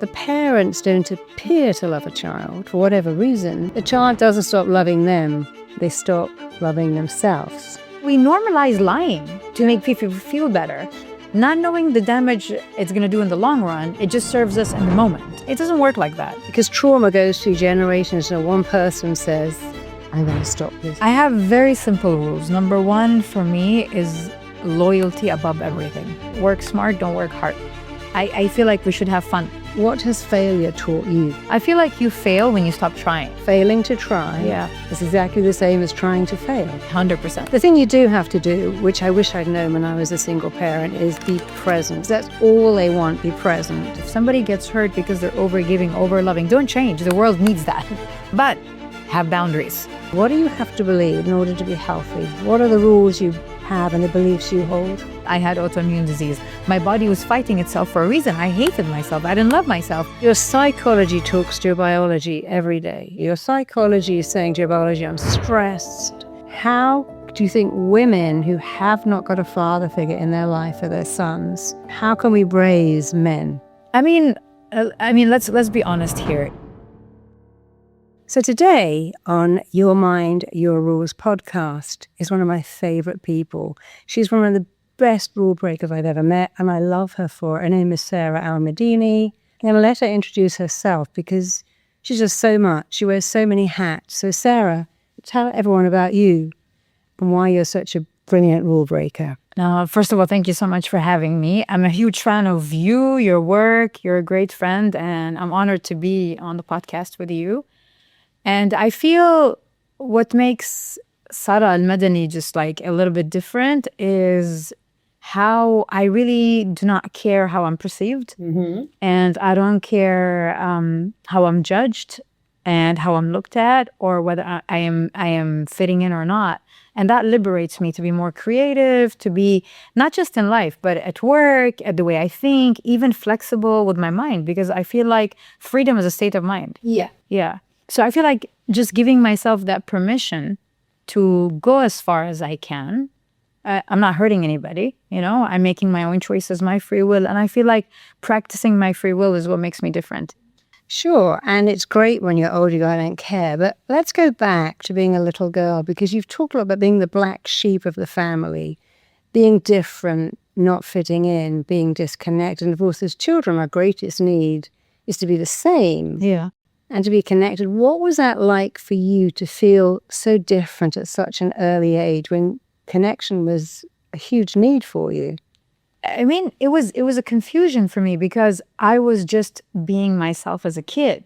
the parents don't appear to love a child for whatever reason, the child doesn't stop loving them. They stop loving themselves. We normalize lying to make people feel better. Not knowing the damage it's going to do in the long run, it just serves us in the moment. It doesn't work like that. Because trauma goes through generations, and one person says, I'm going to stop this. I have very simple rules. Number one for me is loyalty above everything. Work smart, don't work hard. I feel like we should have fun. What has failure taught you? I feel like you fail when you stop trying. Failing to try is exactly the same as trying to fail. 100%. The thing you do have to do, which I wish I'd known when I was a single parent, is be present. That's all they want, be present. If somebody gets hurt because they're over-giving, over-loving, don't change. The world needs that. But have boundaries. What do you have to believe in order to be healthy? What are the rules you have and the beliefs you hold? I had autoimmune disease. My body was fighting itself for a reason. I hated myself. I didn't love myself. Your psychology talks to your biology every day. Your psychology is saying to your biology, I'm stressed. How do you think women who have not got a father figure in their life for their sons, how can we raise men? I mean, let's be honest here. So today on Your Mind, Your Rules podcast is one of my favorite people. She's one of the best rule breakers I've ever met, and I love her for it. Her name is Sara Al Madani. I'm going to let her introduce herself because she's just so much. She wears so many hats. So Sara, tell everyone about you and why you're such a brilliant rule breaker. Now, first of all, thank you so much for having me. I'm a huge fan of you, your work. You're a great friend, and I'm honored to be on the podcast with you. And I feel what makes Sara Al Madani just like a little bit different is how I really do not care how I'm perceived. And I don't care how I'm judged and how I'm looked at, or whether I am fitting in or not. And that liberates me to be more creative, to be not just in life, but at work, at the way I think, even flexible with my mind, because I feel like freedom is a state of mind. Yeah. So I feel like just giving myself that permission to go as far as I can. I'm not hurting anybody, I'm making my own choices, my free will. And I feel like practicing my free will is what makes me different. Sure. And it's great when you're older, you go, I don't care. But let's go back to being a little girl, because you've talked a lot about being the black sheep of the family, being different, not fitting in, being disconnected. And of course, as children, our greatest need is to be the same. Yeah. And to be connected. What was that like for you to feel so different at such an early age when connection was a huge need for you? I mean, it was a confusion for me because I was just being myself as a kid,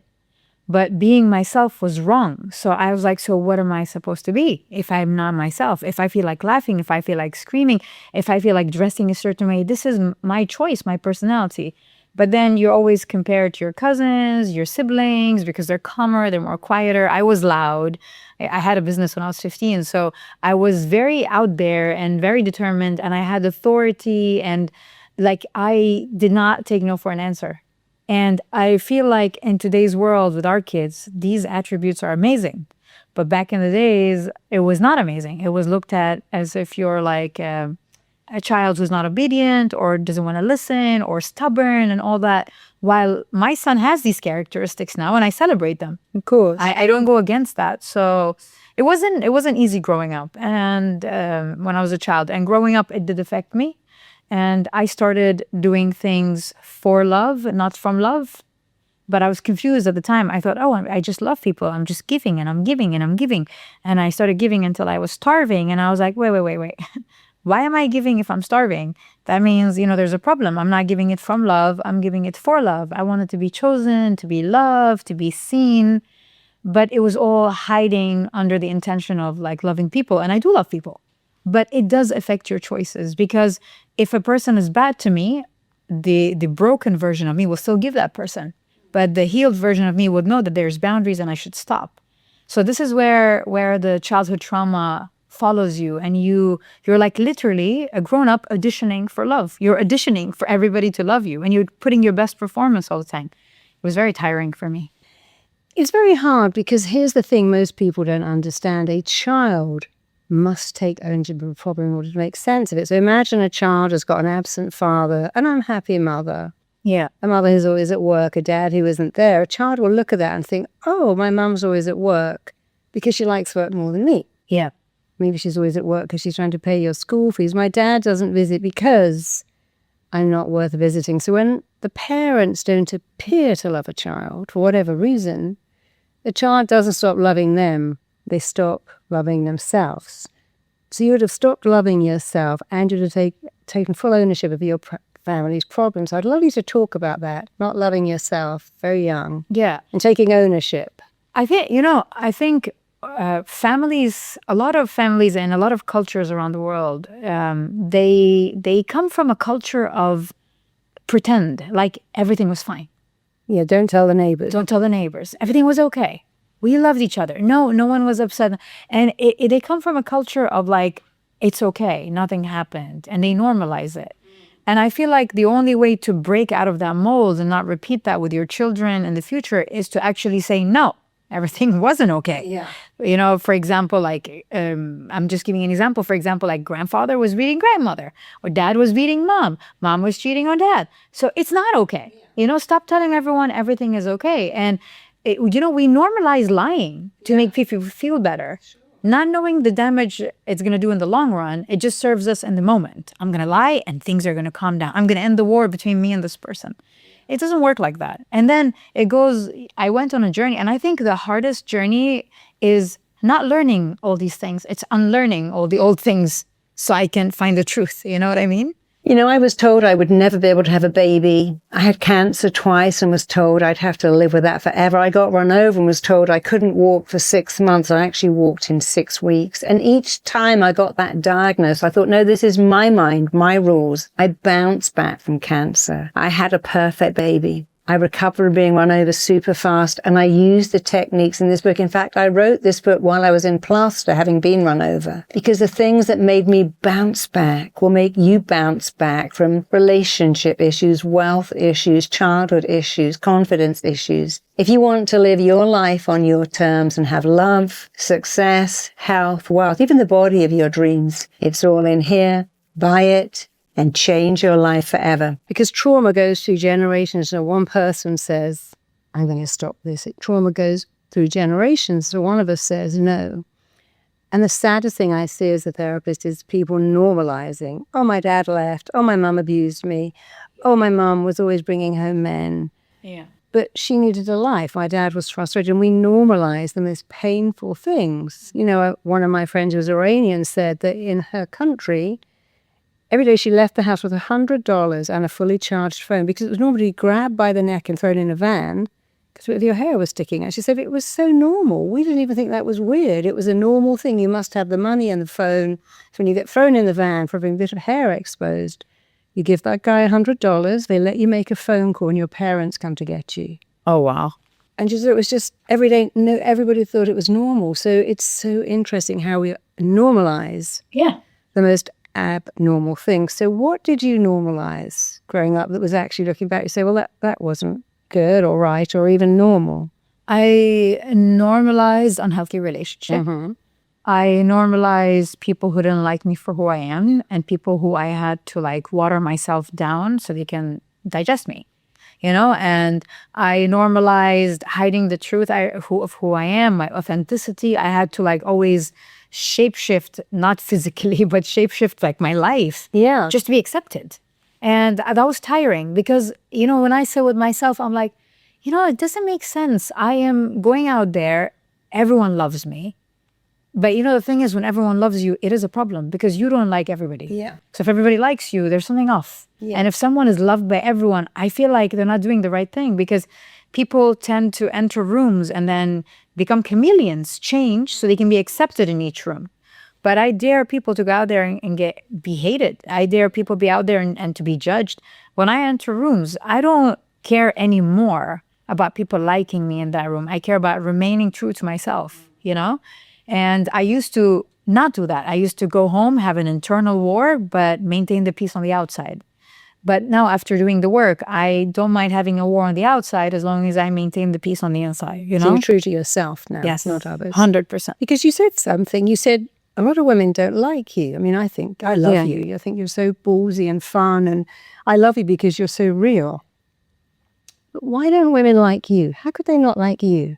but being myself was wrong. So I was like, so what am I supposed to be if I'm not myself? If I feel like laughing, if I feel like screaming, if I feel like dressing a certain way, this is my choice, my personality. But then you're always compared to your cousins, your siblings, because they're calmer, they're more quieter. I was loud. I had a business when I was 15. So I was very out there and very determined, and I had authority, and like I did not take no for an answer. And I feel like in today's world with our kids, these attributes are amazing. But back in the days, it was not amazing. It was looked at as if you're like a child who's not obedient or doesn't want to listen or stubborn and all that. While my son has these characteristics now, and I celebrate them. Of course. I don't go against that. So it wasn't easy growing up, and when I was a child. And growing up, it did affect me. And I started doing things for love, not from love. But I was confused at the time. I thought, I just love people. I'm just giving and I'm giving and I'm giving. And I started giving until I was starving. And I was like, wait. Why am I giving if I'm starving? That means, there's a problem. I'm not giving it from love. I'm giving it for love. I wanted to be chosen, to be loved, to be seen. But it was all hiding under the intention of like loving people. And I do love people. But it does affect your choices, because if a person is bad to me, the broken version of me will still give that person. But the healed version of me would know that there's boundaries and I should stop. So this is where the childhood trauma follows you, and you're like literally a grown-up auditioning for love. You're auditioning for everybody to love you, and you're putting your best performance all the time. It was very tiring for me. It's very hard, because here's the thing most people don't understand. A child must take ownership of a problem in order to make sense of it. So imagine a child has got an absent father, an unhappy mother, Yeah. A mother who's always at work, a dad who isn't there. A child will look at that and think, oh, my mum's always at work because she likes work more than me. Yeah. Maybe she's always at work because she's trying to pay your school fees. My dad doesn't visit because I'm not worth visiting. So when the parents don't appear to love a child for whatever reason, the child doesn't stop loving them. They stop loving themselves. So you would have stopped loving yourself and you would have taken full ownership of your family's problems. I'd love you to talk about that, not loving yourself very young. Yeah. And taking ownership. I think families, a lot of families and a lot of cultures around the world, they come from a culture of pretend, like everything was fine. Yeah, don't tell the neighbors. Don't tell the neighbors. Everything was okay. We loved each other. No one was upset. And they come from a culture of like, it's okay, nothing happened. And they normalize it. And I feel like the only way to break out of that mold and not repeat that with your children in the future is to actually say, no, everything wasn't okay. Yeah. For example, like, I'm just giving an example. For example, like grandfather was beating grandmother, or dad was beating mom. Mom was cheating on dad. So it's not okay. Stop telling everyone everything is okay. And, we normalize lying to make people feel better. Not knowing the damage it's going to do in the long run, it just serves us in the moment. I'm going to lie and things are going to calm down. I'm going to end the war between me and this person. It doesn't work like that. And then I went on a journey, and I think the hardest journey is not learning all these things. It's unlearning all the old things so I can find the truth. You know what I mean? I was told I would never be able to have a baby. I had cancer twice and was told I'd have to live with that forever. I got run over and was told I couldn't walk for 6 months. I actually walked in 6 weeks. And each time I got that diagnosis, I thought, no, this is my mind, my rules. I bounced back from cancer. I had a perfect baby. I recovered from being run over super fast, and I used the techniques in this book. In fact, I wrote this book while I was in plaster, having been run over, because the things that made me bounce back will make you bounce back from relationship issues, wealth issues, childhood issues, confidence issues. If you want to live your life on your terms and have love, success, health, wealth, even the body of your dreams, it's all in here. Buy it and change your life forever. Because trauma goes through generations. So one person says, I'm going to stop this. Trauma goes through generations. So one of us says no. And the saddest thing I see as a therapist is people normalizing. Oh, my dad left. Oh, my mum abused me. Oh, my mum was always bringing home men. Yeah. But she needed a life. My dad was frustrated. And we normalize the most painful things. One of my friends who was Iranian said that in her country, every day she left the house with $100 and a fully charged phone, because it was normally grabbed by the neck and thrown in a van because your hair was sticking out. She said it was so normal. We didn't even think that was weird. It was a normal thing. You must have the money and the phone. So when you get thrown in the van for having a bit of hair exposed, you give that guy $100. They let you make a phone call and your parents come to get you. Oh, wow. And she said it was just every day. No, everybody thought it was normal. So it's so interesting how we normalize the most abnormal things. So what did you normalize growing up that was actually, looking back, you say, well, that wasn't good or right or even normal? I normalized unhealthy relationships. Mm-hmm. I normalized people who didn't like me for who I am, and people who I had to like water myself down so they can digest me, and I normalized hiding the truth of who I am, my authenticity. I had to like always shapeshift, not physically, but shapeshift like my life. Yeah. Just to be accepted. And that was tiring because, when I sit with myself, I'm like, it doesn't make sense. I am going out there. Everyone loves me. But the thing is, when everyone loves you, it is a problem because you don't like everybody. Yeah. So if everybody likes you, there's something off. Yeah. And if someone is loved by everyone, I feel like they're not doing the right thing, because people tend to enter rooms and then become chameleons, change so they can be accepted in each room. But I dare people to go out there and be hated. I dare people be out there and to be judged. When I enter rooms, I don't care anymore about people liking me in that room. I care about remaining true to myself, And I used to not do that. I used to go home, have an internal war, but maintain the peace on the outside. But now after doing the work, I don't mind having a war on the outside as long as I maintain the peace on the inside, So you're true to yourself now, Yes, not others. 100%. Because you said something. You said a lot of women don't like you. I mean, I think I love you. I think you're so ballsy and fun, and I love you because you're so real. But why don't women like you? How could they not like you?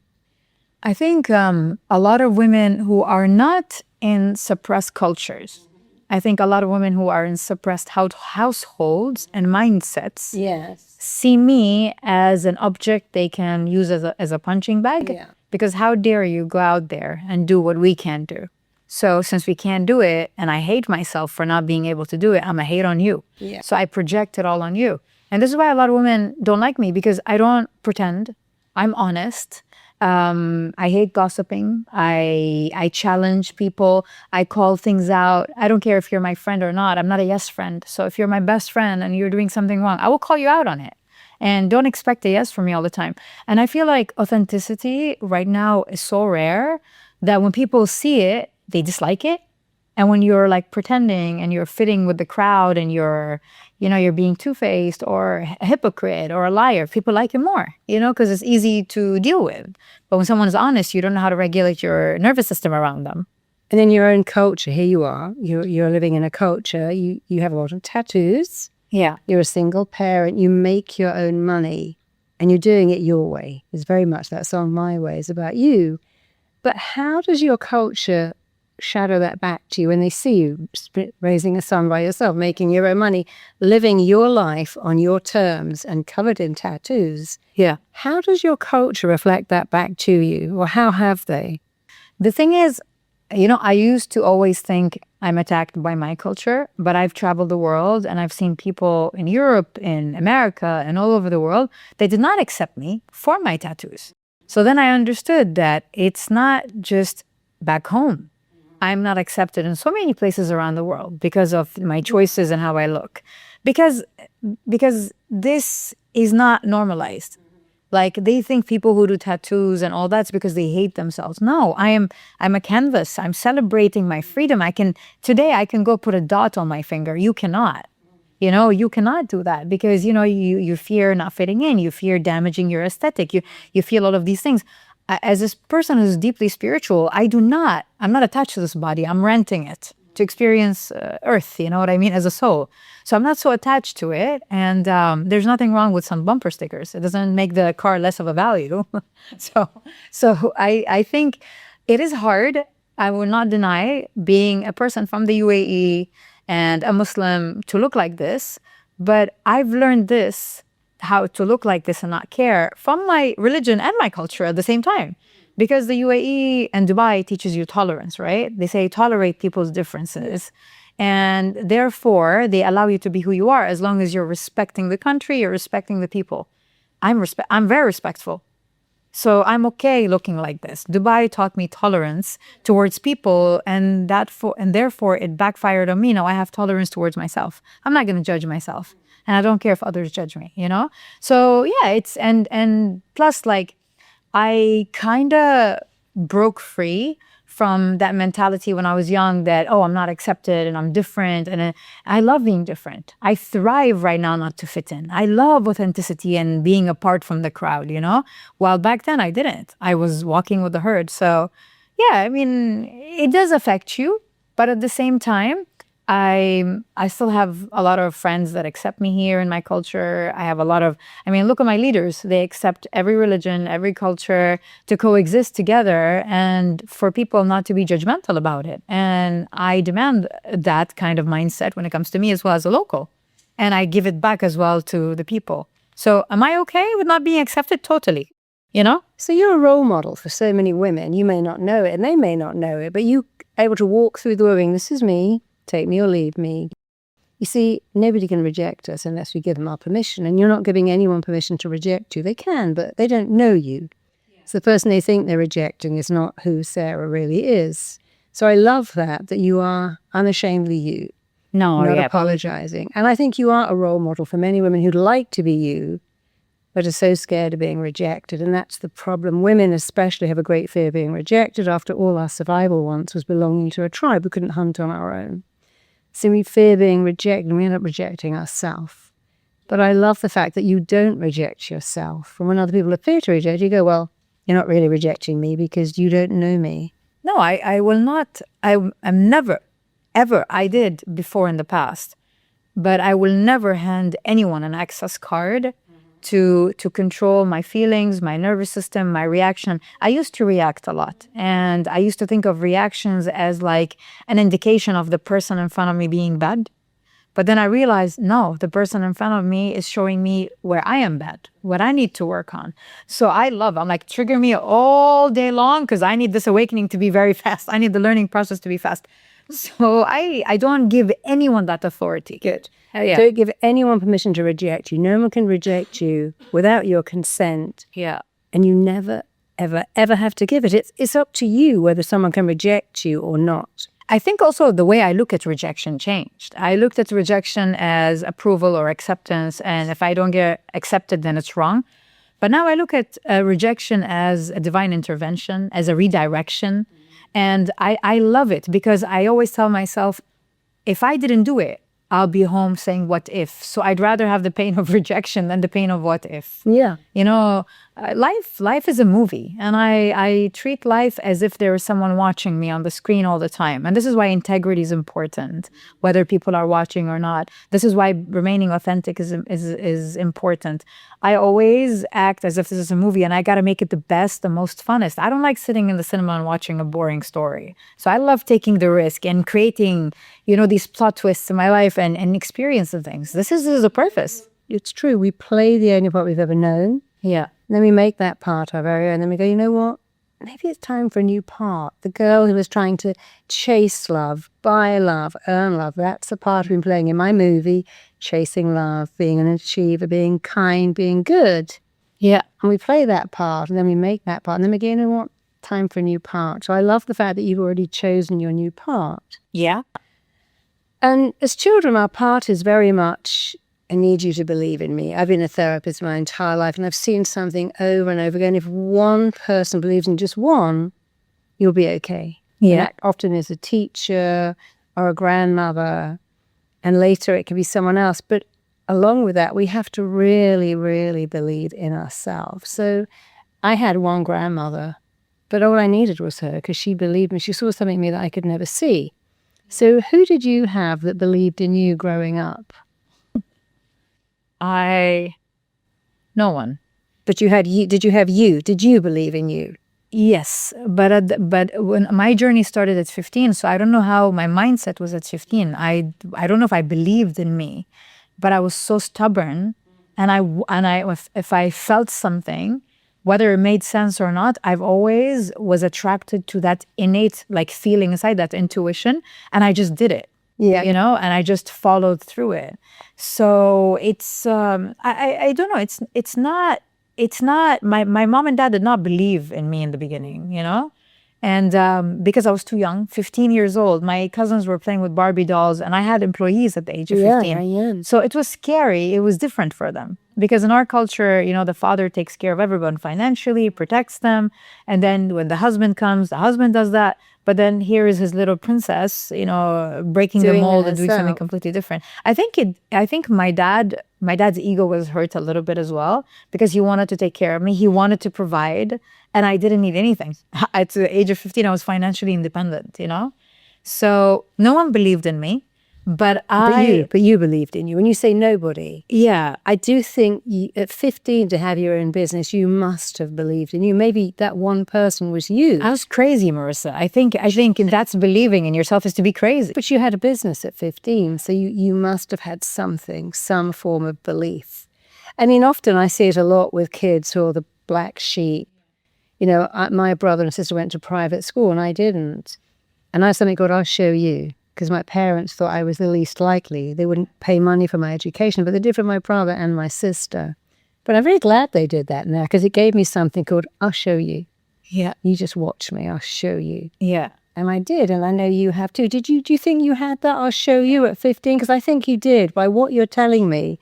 I think a lot of women who are not in suppressed cultures, I think a lot of women who are in suppressed households and mindsets Yes. see me as an object they can use as a punching bag. Yeah. Because how dare you go out there and do what we can't do? So since we can't do it, and I hate myself for not being able to do it, I'm a hate on you. Yeah. So I project it all on you. And this is why a lot of women don't like me, because I don't pretend. I'm honest. I hate gossiping. I challenge people. I call things out. I don't care if you're my friend or not. I'm not a yes friend. So if you're my best friend and you're doing something wrong, I will call you out on it. And don't expect a yes from me all the time. And I feel like authenticity right now is so rare that when people see it, they dislike it. And when you're like pretending and you're fitting with the crowd and you're being two-faced or a hypocrite or a liar, people like it more, because it's easy to deal with. But when someone's honest, you don't know how to regulate your nervous system around them. And in your own culture, here you are, you're living in a culture, you have a lot of tattoos. Yeah. You're a single parent, you make your own money, and you're doing it your way. It's very much that song, My Way, is about you. But how does your culture shadow that back to you when they see you raising a son by yourself, making your own money, living your life on your terms and covered in tattoos? Yeah. How does your culture reflect that back to you, or how have they? The thing is, I used to always think I'm attacked by my culture, but I've traveled the world and I've seen people in Europe, in America, and all over the world. They did not accept me for my tattoos. So then I understood that it's not just back home. I'm not accepted in so many places around the world because of my choices and how I look. Because this is not normalized. Like, they think people who do tattoos and all that's because they hate themselves. No, I'm a canvas. I'm celebrating my freedom. Today I can go put a dot on my finger. You cannot. You cannot do that because, you fear not fitting in. You fear damaging your aesthetic. You feel all of these things. As this person who's deeply spiritual, I'm not attached to this body. I'm renting it to experience earth, you know what I mean, as a soul. So I'm not so attached to it. And there's nothing wrong with some bumper stickers. It doesn't make the car less of a value. So I think it is hard. I will not deny being a person from the UAE and a Muslim to look like this. But I've learned how to look like this and not care from my religion and my culture at the same time. Because the UAE and Dubai teaches you tolerance, right? They say tolerate people's differences. And therefore, they allow you to be who you are as long as you're respecting the country, you're respecting the people. I'm very respectful. So I'm okay looking like this. Dubai taught me tolerance towards people, and therefore it backfired on me. Now I have tolerance towards myself. I'm not going to judge myself. And I don't care if others judge me, So yeah, and plus, like, I kind of broke free from that mentality when I was young that, I'm not accepted and I'm different. And I love being different. I thrive right now not to fit in. I love authenticity and being apart from the crowd, While back then I didn't. I was walking with the herd. So yeah, I mean, it does affect you. But at the same time, I still have a lot of friends that accept me here in my culture. I have look at my leaders. They accept every religion, every culture to coexist together and for people not to be judgmental about it. And I demand that kind of mindset when it comes to me as well as a local. And I give it back as well to the people. So am I okay with not being accepted? Totally. So you're a role model for so many women. You may not know it and they may not know it, but you able to walk through the room, this is me. Take me or leave me. You see, nobody can reject us unless we give them our permission. And you're not giving anyone permission to reject you. They can, but they don't know you. Yeah. So the person they think they're rejecting is not who Sara really is. So I love that you are unashamedly you. Not apologizing. And I think you are a role model for many women who'd like to be you, but are so scared of being rejected. And that's the problem. Women especially have a great fear of being rejected. After all, our survival once was belonging to a tribe. We couldn't hunt on our own. So we fear being rejected, and we end up rejecting ourselves. But I love the fact that you don't reject yourself. And when other people appear to reject you, go, well, you're not really rejecting me because you don't know me. No, I will not. I'm never, ever, I did before in the past, but I will never hand anyone an access card to control my feelings, my nervous system, my reaction. I used to react a lot. And I used to think of reactions as like an indication of the person in front of me being bad. But then I realized, no, the person in front of me is showing me where I am bad, what I need to work on. So I'm like, trigger me all day long because I need this awakening to be very fast. I need the learning process to be fast. So I don't give anyone that authority. Good. Yeah. Don't give anyone permission to reject you. No one can reject you without your consent. Yeah. And you never, ever, ever have to give it. It's up to you whether someone can reject you or not. I think also the way I look at rejection changed. I looked at rejection as approval or acceptance. And if I don't get accepted, then it's wrong. But now I look at rejection as a divine intervention, as a redirection. And I love it because I always tell myself, if I didn't do it, I'll be home saying, what if? So I'd rather have the pain of rejection than the pain of what if. Yeah. You know, life is a movie. And I treat life as if there is someone watching me on the screen all the time. And this is why integrity is important, whether people are watching or not. This is why remaining authentic is important. I always act as if this is a movie and I got to make it the best, the most funnest. I don't like sitting in the cinema and watching a boring story. So I love taking the risk and creating, these plot twists in my life and experiencing things. This is a purpose. It's true. We play the only part we've ever known. Yeah. And then we make that part our very own. And then we go, you know what? Maybe it's time for a new part. The girl who was trying to chase love, buy love, earn love. That's the part I've been playing in my movie. Chasing love, being an achiever, being kind, being good. Yeah. And we play that part and then we make that part. And then we go, you know what? Time for a new part. So I love the fact that you've already chosen your new part. Yeah. And as children, our part is very much, I need you to believe in me. I've been a therapist my entire life and I've seen something over and over again. If one person believes in just one, you'll be okay. Yeah. And that often is a teacher or a grandmother. And later it can be someone else. But along with that, we have to really, really believe in ourselves. So I had one grandmother, but all I needed was her because she believed me. She saw something in me that I could never see. So who did you have that believed in you growing up? No one. But you had you. Did you have you? Did you believe in you? Yes, but when my journey started at 15, so I don't know how my mindset was at 15. I don't know if I believed in me, but I was so stubborn, and if I felt something, whether it made sense or not, I've always was attracted to that innate feeling inside, that intuition, and I just did it. Yeah. And I just followed through it. So it's I don't know. It's not my mom and dad did not believe in me in the beginning, and because I was too young, 15 years old, my cousins were playing with Barbie dolls and I had employees at the age of 15. Yeah. So it was scary. It was different for them because in our culture, the father takes care of everyone financially, protects them. And then when the husband comes, the husband does that. But then here is his little princess, breaking the mold and doing something completely different. I think my dad's ego was hurt a little bit as well because he wanted to take care of me. He wanted to provide, and I didn't need anything. At the age of 15, I was financially independent, So no one believed in me. But you believed in you. When you say nobody, yeah, I do think at 15 to have your own business, you must have believed in you. Maybe that one person was you. I was crazy, Marisa. I think that's believing in yourself is to be crazy. But you had a business at 15, so you must have had something, some form of belief. I mean, often I see it a lot with kids who are the black sheep. My brother and sister went to private school and I didn't. And I suddenly got, I'll show you. Because my parents thought I was the least likely. They wouldn't pay money for my education, but they did for my brother and my sister. But I'm very glad they did that now because it gave me something called, I'll show you. Yeah. You just watch me, I'll show you. Yeah. And I did, and I know you have too. Do you think you had that, I'll show you at 15? Because I think you did. By what you're telling me,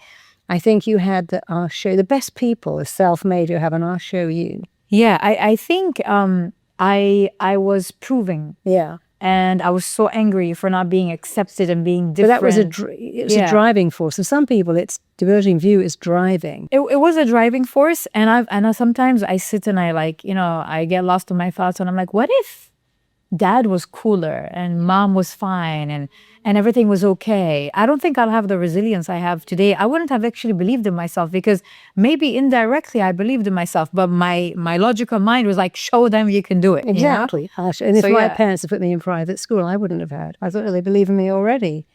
I think you had the, I'll show you. The best people are self-made who have an, I'll show you. Yeah, I think I was proving. Yeah. And I was so angry for not being accepted and being different. But that was a driving force. And some people, it's diverging view is driving. It was a driving force. And sometimes I sit and I I get lost in my thoughts and I'm like, what if dad was cooler and mom was fine and everything was okay, I don't think I'll have the resilience I have today. I wouldn't have actually believed in myself, because maybe indirectly I believed in myself, but my logical mind was like, show them you can do it. Exactly. And if So, my yeah. parents had put me in private school, I wouldn't have had. I thought, oh, they believe in me already.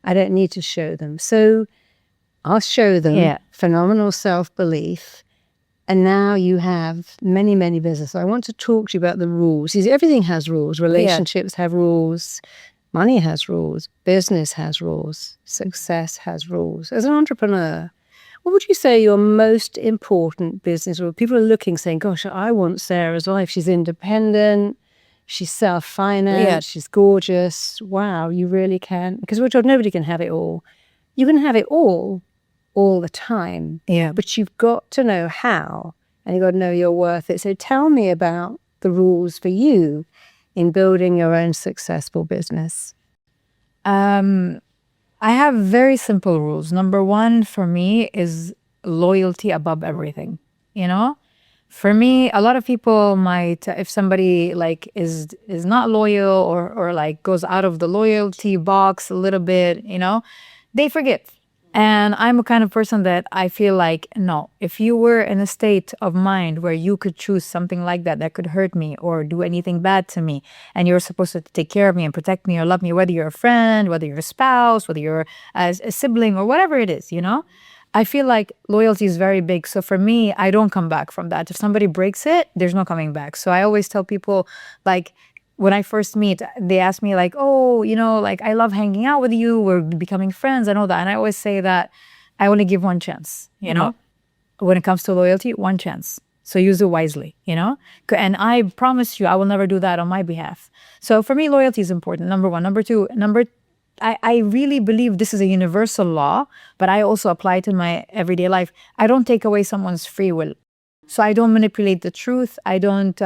I don't need to show them. So I'll show them Yeah. phenomenal self-belief. And now you have many, many businesses. I want to talk to you about the rules. See, everything has rules. Relationships have rules. Money has rules. Business has rules. Success has rules. As an entrepreneur, what would you say your most important business rule? People are looking, saying, gosh, I want Sarah's life. She's independent. She's self-financed. She's gorgeous. Wow, you really can. Because we're told nobody can have it all. You can have it all the time. Yeah. But you've got to know how, and you've got to know you're worth it. So tell me about the rules for you in building your own successful business. I have very simple rules. Number one for me is loyalty above everything. For me, a lot of people might, if somebody like is not loyal or like goes out of the loyalty box a little bit, they forgive. And I'm a kind of person that I feel like, no, if you were in a state of mind where you could choose something like that could hurt me or do anything bad to me, and you're supposed to take care of me and protect me or love me, whether you're a friend, whether you're a spouse, whether you're a sibling or whatever it is, I feel like loyalty is very big. So for me, I don't come back from that. If somebody breaks it, there's no coming back. So I always tell people, like, when I first meet, they ask me like, oh, like, I love hanging out with you. We're becoming friends and all that. And I always say that I only give one chance, when it comes to loyalty, one chance. So use it wisely, and I promise you, I will never do that on my behalf. So for me, loyalty is important. Number one. Number two, I really believe this is a universal law, but I also apply it in my everyday life. I don't take away someone's free will. So I don't manipulate the truth. I don't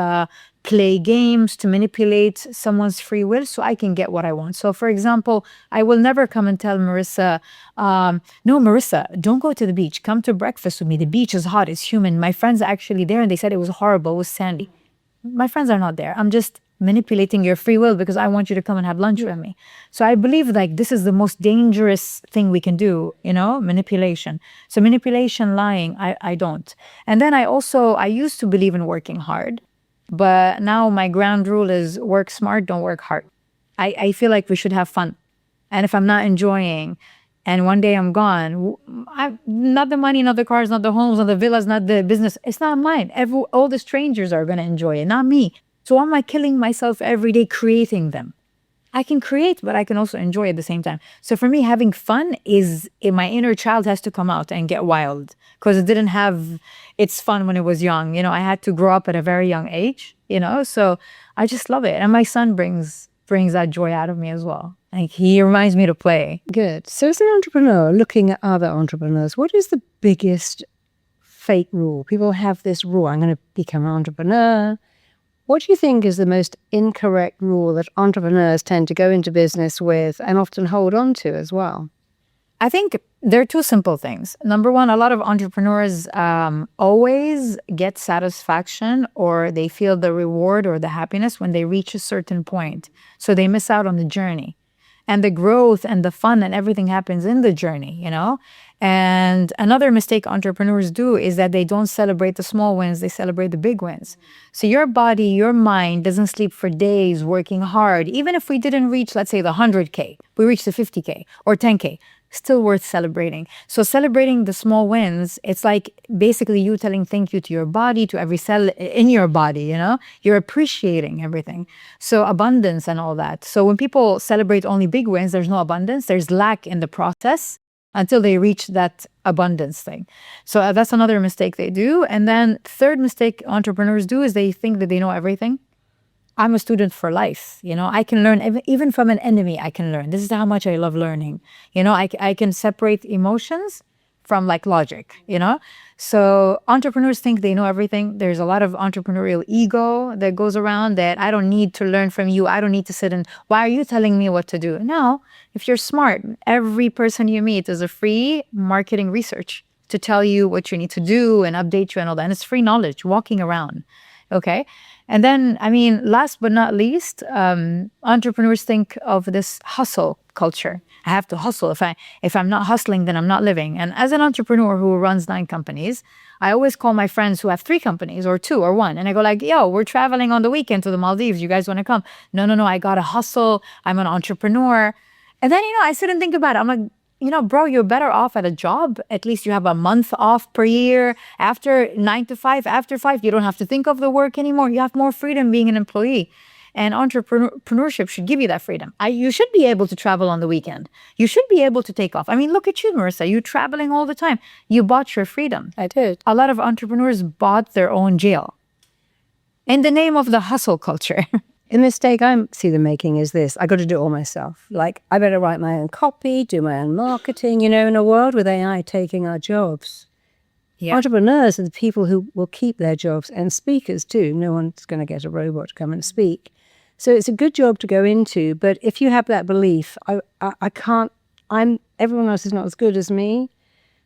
play games to manipulate someone's free will so I can get what I want. So for example, I will never come and tell Marisa, no, Marisa, don't go to the beach. Come to breakfast with me. The beach is hot. It's humid. My friends are actually there and they said it was horrible. It was sandy. My friends are not there. I'm just manipulating your free will because I want you to come and have lunch with me. So I believe like this is the most dangerous thing we can do, manipulation. So manipulation, lying, I don't. And then I used to believe in working hard, but now my ground rule is work smart, don't work hard. I feel like we should have fun. And if I'm not enjoying and one day I'm gone, not the money, not the cars, not the homes, not the villas, not the business. It's not mine. All the strangers are going to enjoy it, not me. So why am I killing myself every day creating them? I can create, but I can also enjoy at the same time. So for me, having fun is, my inner child has to come out and get wild, because it didn't have its fun when it was young. I had to grow up at a very young age, so I just love it. And my son brings that joy out of me as well. Like, he reminds me to play. Good. So as an entrepreneur, looking at other entrepreneurs, what is the biggest fake rule? People have this rule, I'm going to become an entrepreneur. What do you think is the most incorrect rule that entrepreneurs tend to go into business with and often hold on to as well? I think there are two simple things. Number one, a lot of entrepreneurs always get satisfaction, or they feel the reward or the happiness when they reach a certain point. So they miss out on the journey. And the growth and the fun and everything happens in the journey, And another mistake entrepreneurs do is that they don't celebrate the small wins, they celebrate the big wins. So your body, your mind doesn't sleep for days working hard. Even if we didn't reach, let's say, the 100K, we reached the 50K or 10K, still worth celebrating. So celebrating the small wins, it's like basically you telling thank you to your body, to every cell in your body, You're appreciating everything. So abundance and all that. So when people celebrate only big wins, there's no abundance, there's lack in the process until they reach that abundance thing. So that's another mistake they do. And then third mistake entrepreneurs do is they think that they know everything. I'm a student for life. I can learn even from an enemy. I can learn. This is how much I love learning. I can separate emotions from like logic, So entrepreneurs think they know everything. There's a lot of entrepreneurial ego that goes around, that I don't need to learn from you. I don't need to sit and, why are you telling me what to do? No, if you're smart, every person you meet is a free marketing research to tell you what you need to do and update you and all that. And it's free knowledge walking around. Okay. And then, I mean, last but not least, entrepreneurs think of this hustle culture. I have to hustle. If I'm not hustling, then I'm not living. And as an entrepreneur who runs 9 companies, I always call my friends who have 3 companies or 2 or 1. And I go like, yo, we're traveling on the weekend to the Maldives. You guys want to come? No, I got to hustle. I'm an entrepreneur. And then, I sit and think about it. I'm like, bro, you're better off at a job. At least you have a month off per year. After 9 to 5, after 5, you don't have to think of the work anymore. You have more freedom being an employee. And entrepreneurship should give you that freedom. You should be able to travel on the weekend. You should be able to take off. I mean, look at you, Marisa. You're traveling all the time. You bought your freedom. I did. A lot of entrepreneurs bought their own jail in the name of the hustle culture. The mistake I see them making is this. I got to do it all myself. Like, I better write my own copy, do my own marketing. In a world with AI taking our jobs, entrepreneurs are the people who will keep their jobs, and speakers too. No one's going to get a robot to come and speak. So it's a good job to go into. But if you have that belief, I can't, everyone else is not as good as me.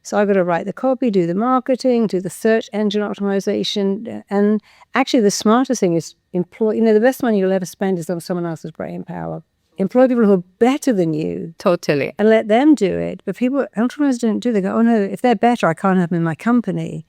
So I've got to write the copy, do the marketing, do the search engine optimization. And actually the smartest thing is employ, the best money you'll ever spend is on someone else's brain power. Employ people who are better than you. Totally. And let them do it. But entrepreneurs don't do. They go, oh no, if they're better, I can't have them in my company.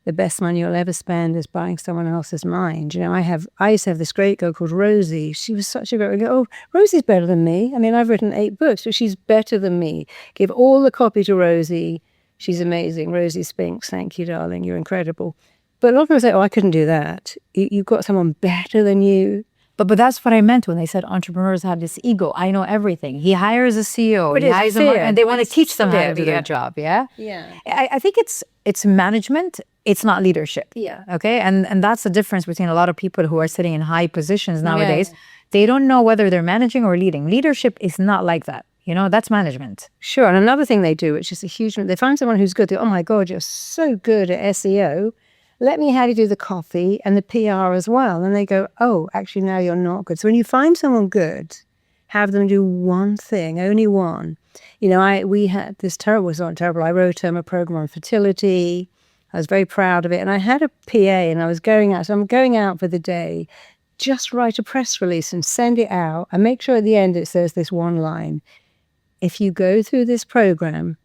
The best money you'll ever spend is buying someone else's mind. I used to have this great girl called Rosie. She was such a great girl. Oh, Rosie's better than me. I mean, I've written 8 books, but she's better than me. Give all the copy to Rosie. She's amazing. Rosie Spinks, thank you, darling. You're incredible. But a lot of people say, oh, I couldn't do that. You've got someone better than you. But that's what I meant when they said entrepreneurs have this ego. I know everything. He hires a CEO, and they want to teach them how to do their job. Yeah. I think it's management. It's not leadership. Yeah. Okay. And that's the difference between a lot of people who are sitting in high positions nowadays. They don't know whether they're managing or leading. Leadership is not like that. That's management. Sure. And another thing they do, which is a huge, they find someone who's good. They go, oh my God, you're so good at SEO. Let me have you do the copy and the PR as well. And they go, oh, actually, now you're not good. So when you find someone good, have them do one thing, only one. We had this terrible, it's not terrible. I wrote a program on fertility. I was very proud of it. And I had a PA and I was going out. So I'm going out for the day. Just write a press release and send it out. And make sure at the end it says this one line. If you go through this program,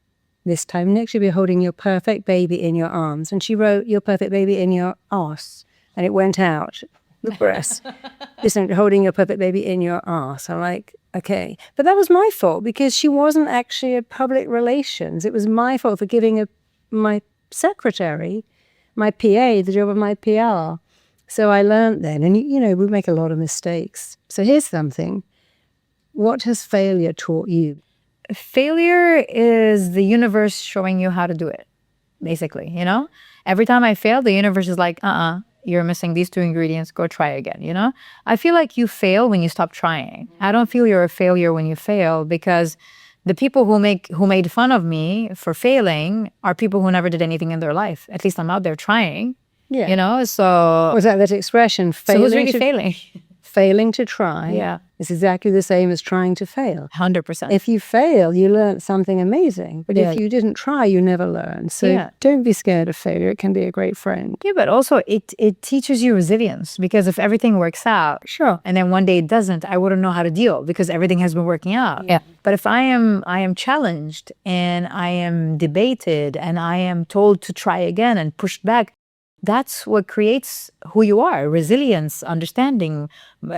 this time next you'll be holding your perfect baby in your arms. And she wrote, your perfect baby in your arse. And it went out, the breast. Listen, holding your perfect baby in your arse. I'm like, okay. But that was my fault because she wasn't actually a public relations. It was my fault for giving my secretary, my PA, the job of my PR. So I learned then. And, we make a lot of mistakes. So here's something. What has failure taught you? Failure is the universe showing you how to do it, basically, Every time I fail, the universe is like, you're missing these 2 ingredients, go try again, I feel like you fail when you stop trying. I don't feel you're a failure when you fail because the people who made fun of me for failing are people who never did anything in their life. At least I'm out there trying, so... Was that expression? So who's really failing? Failing to try is exactly the same as trying to fail. 100%. If you fail, you learn something amazing. But if you didn't try, you never learn. So don't be scared of failure. It can be a great friend. Yeah, but also it teaches you resilience because if everything works out, sure, and then one day it doesn't, I wouldn't know how to deal because everything has been working out. Yeah. But if I am challenged and I am debated and I am told to try again and pushed back, that's what creates who you are, resilience, understanding,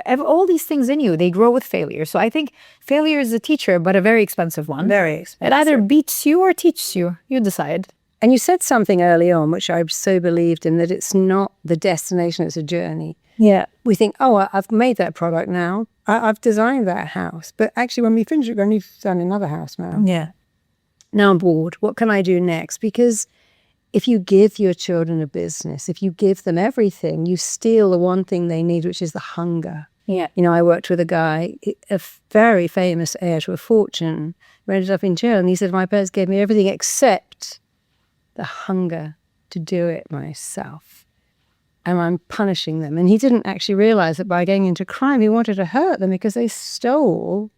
all these things in you, they grow with failure. So I think failure is a teacher, but a very expensive one. Very expensive. It either beats you or teaches you. You decide. And you said something early on, which I so believed in, that it's not the destination, it's a journey. Yeah. We think, oh, I've made that product now. I've designed that house. But actually, when we finish it, we're going to design another house now. Yeah. Now I'm bored. What can I do next? Because if you give your children a business, if you give them everything, you steal the one thing they need, which is the hunger. Yeah. I worked with a guy, a very famous heir to a fortune, who ended up in jail. And he said, my parents gave me everything except the hunger to do it myself. And I'm punishing them. And he didn't actually realize that by getting into crime, he wanted to hurt them because they stole.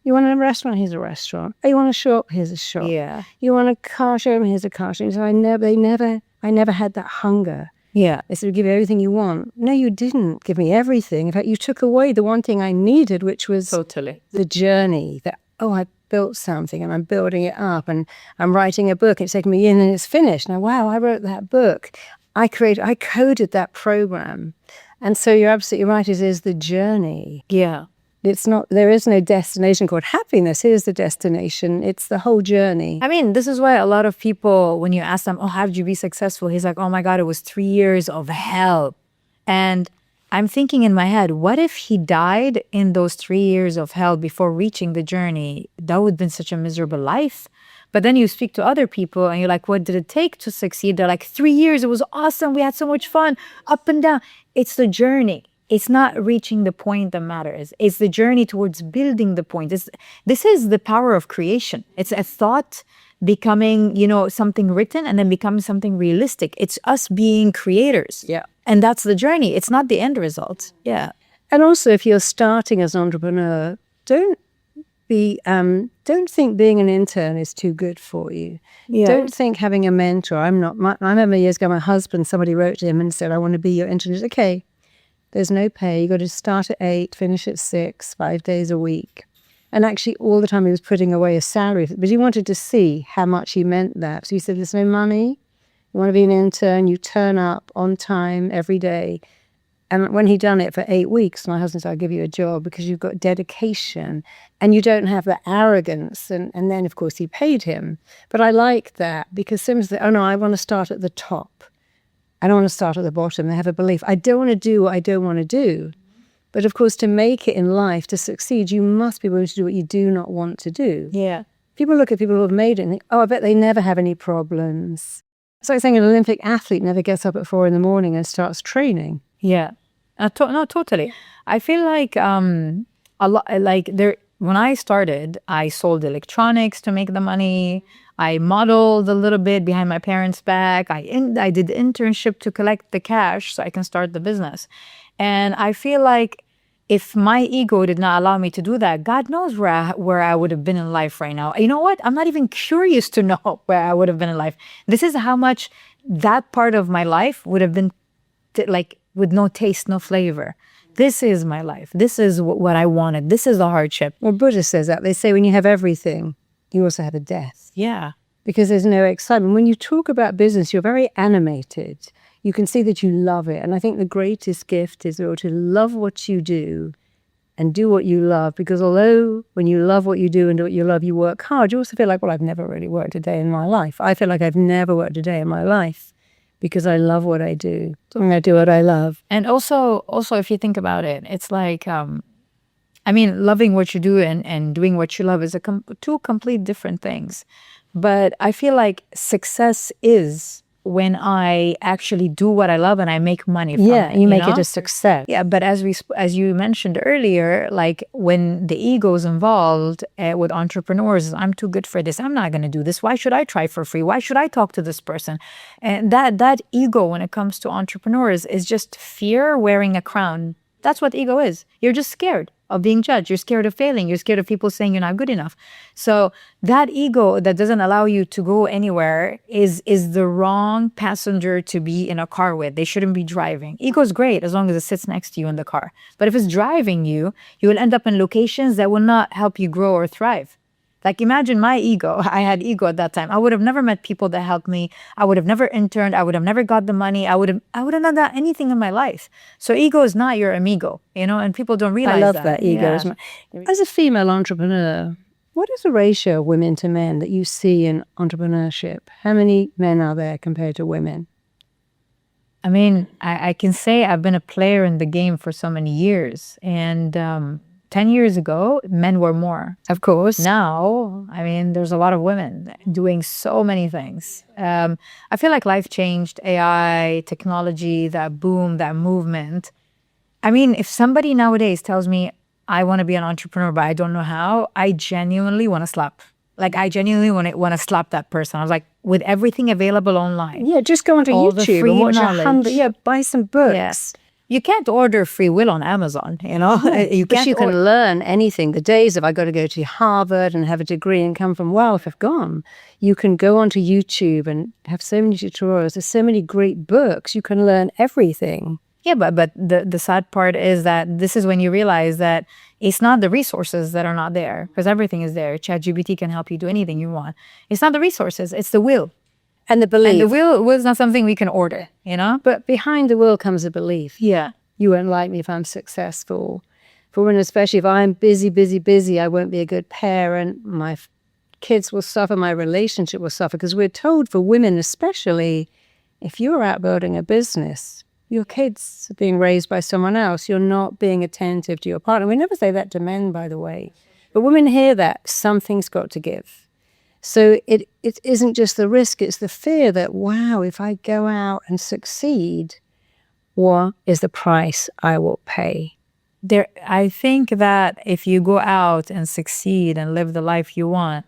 You want a restaurant? Here's a restaurant. Oh, you want a shop? Here's a shop. Yeah. You want a car showroom? Here's a car showroom. So I never had that hunger. Yeah. They said, we give you everything you want. No, you didn't give me everything. In fact, you took away the one thing I needed, which was Totally. the journey that, oh, I built something and I'm building it up and I'm writing a book. It's taken me in and it's finished. Now, wow, I wrote that book. I coded that program. And so you're absolutely right. It is the journey. Yeah. It's not, there is no destination called happiness. Here's the destination. It's the whole journey. I mean, this is why a lot of people, when you ask them, oh, how did you be successful? He's like, oh my God, it was 3 years of hell. And I'm thinking in my head, what if he died in those 3 years of hell before reaching the journey? That would have been such a miserable life. But then you speak to other people and you're like, what did it take to succeed? They're like, 3 years, it was awesome. We had so much fun, up and down. It's the journey. It's not reaching the point that matters. It's the journey towards building the point. This is the power of creation. It's a thought becoming, something written and then becoming something realistic. It's us being creators. Yeah. And that's the journey. It's not the end result. Yeah. And also, if you're starting as an entrepreneur, don't think being an intern is too good for you. Yeah. Don't think having a mentor. I remember years ago, my husband, somebody wrote to him and said, I want to be your intern. He said, okay, there's no pay. You got to start at 8, finish at 6, 5 days a week. And actually, all the time he was putting away a salary, but he wanted to see how much he meant that. So he said, there's no money. You want to be an intern, you turn up on time every day. And when he'd done it for 8 weeks, my husband said, I'll give you a job because you've got dedication and you don't have the arrogance. And then, of course, he paid him. But I like that because Sims said, oh, no, I want to start at the top. I don't want to start at the bottom. They have a belief. I don't want to do what I don't want to do. But, of course, to make it in life, to succeed, you must be willing to do what you do not want to do. Yeah. People look at people who have made it and think, oh, I bet they never have any problems. It's like saying an Olympic athlete never gets up at 4 a.m. and starts training. Yeah. No, totally. I feel like a lot when I started, I sold electronics to make the money. I modeled a little bit behind my parents' back. I did internship to collect the cash so I can start the business. And I feel like if my ego did not allow me to do that, God knows where I would have been in life right now. You know what? I'm not even curious to know where I would have been in life. This is how much that part of my life would have been with no taste, no flavor. This is my life. This is what I wanted. This is the hardship. Well, Buddha says that. They say when you have everything, you also have a death. Yeah. Because there's no excitement. When you talk about business, you're very animated. You can see that you love it. And I think the greatest gift is to love what you do and do what you love. Because although when you love what you do and do what you love, you work hard, you also feel like, well, I've never really worked a day in my life. I feel like I've never worked a day in my life because I love what I do. So I'm going to do what I love. And also, if you think about it, it's like, loving what you do and doing what you love is two complete different things. But I feel like success is when I actually do what I love and I make money from it. Yeah, you make it a success. Yeah, but as you mentioned earlier, like when the ego's involved with entrepreneurs, I'm too good for this. I'm not going to do this. Why should I try for free? Why should I talk to this person? And that ego when it comes to entrepreneurs is just fear wearing a crown. That's what ego is. You're just scared of being judged. You're scared of failing. You're scared of people saying you're not good enough. So that ego that doesn't allow you to go anywhere is the wrong passenger to be in a car with. They shouldn't be driving. Ego is great as long as it sits next to you in the car. But if it's driving you, you will end up in locations that will not help you grow or thrive. Like imagine my ego. I had ego at that time. I would have never met people that helped me. I would have never interned. I would have never got the money. I would have not done anything in my life. So ego is not your amigo, and people don't realize that. I love that ego. Yeah. As a female entrepreneur, what is the ratio of women to men that you see in entrepreneurship? How many men are there compared to women? I mean, I can say I've been a player in the game for so many years. And 10 years ago, men were more. Of course. Now, there's a lot of women doing so many things. I feel like life changed, AI, technology, that boom, that movement. If somebody nowadays tells me, I want to be an entrepreneur, but I don't know how, I genuinely want to slap. I genuinely want to slap that person. I was like, with everything available online. Yeah, just go onto all the YouTube free and watch knowledge. buy some books. Yeah. You can't order free will on Amazon, you know? You But can't you can learn anything. The days of I got to go to Harvard and have a degree and come from wealth have gone. You can go onto YouTube and have so many tutorials. There's so many great books. You can learn everything. Yeah, but the sad part is that this is when you realize that it's not the resources that are not there, because everything is there. ChatGPT can help you do anything you want. It's not the resources, it's the will. And the belief. And the will is not something we can order, you know? But behind the will comes a belief. Yeah. You won't like me if I'm successful. For women, especially if I'm busy, I won't be a good parent. My kids will suffer. My relationship will suffer. Because we're told for women especially, if you're out building a business, your kids are being raised by someone else. You're not being attentive to your partner. We never say that to men, by the way. But women hear that. Something's got to give. So it isn't just the risk, it's the fear that, wow, if I go out and succeed, what is the price I will pay? I think that if you go out and succeed and live the life you want,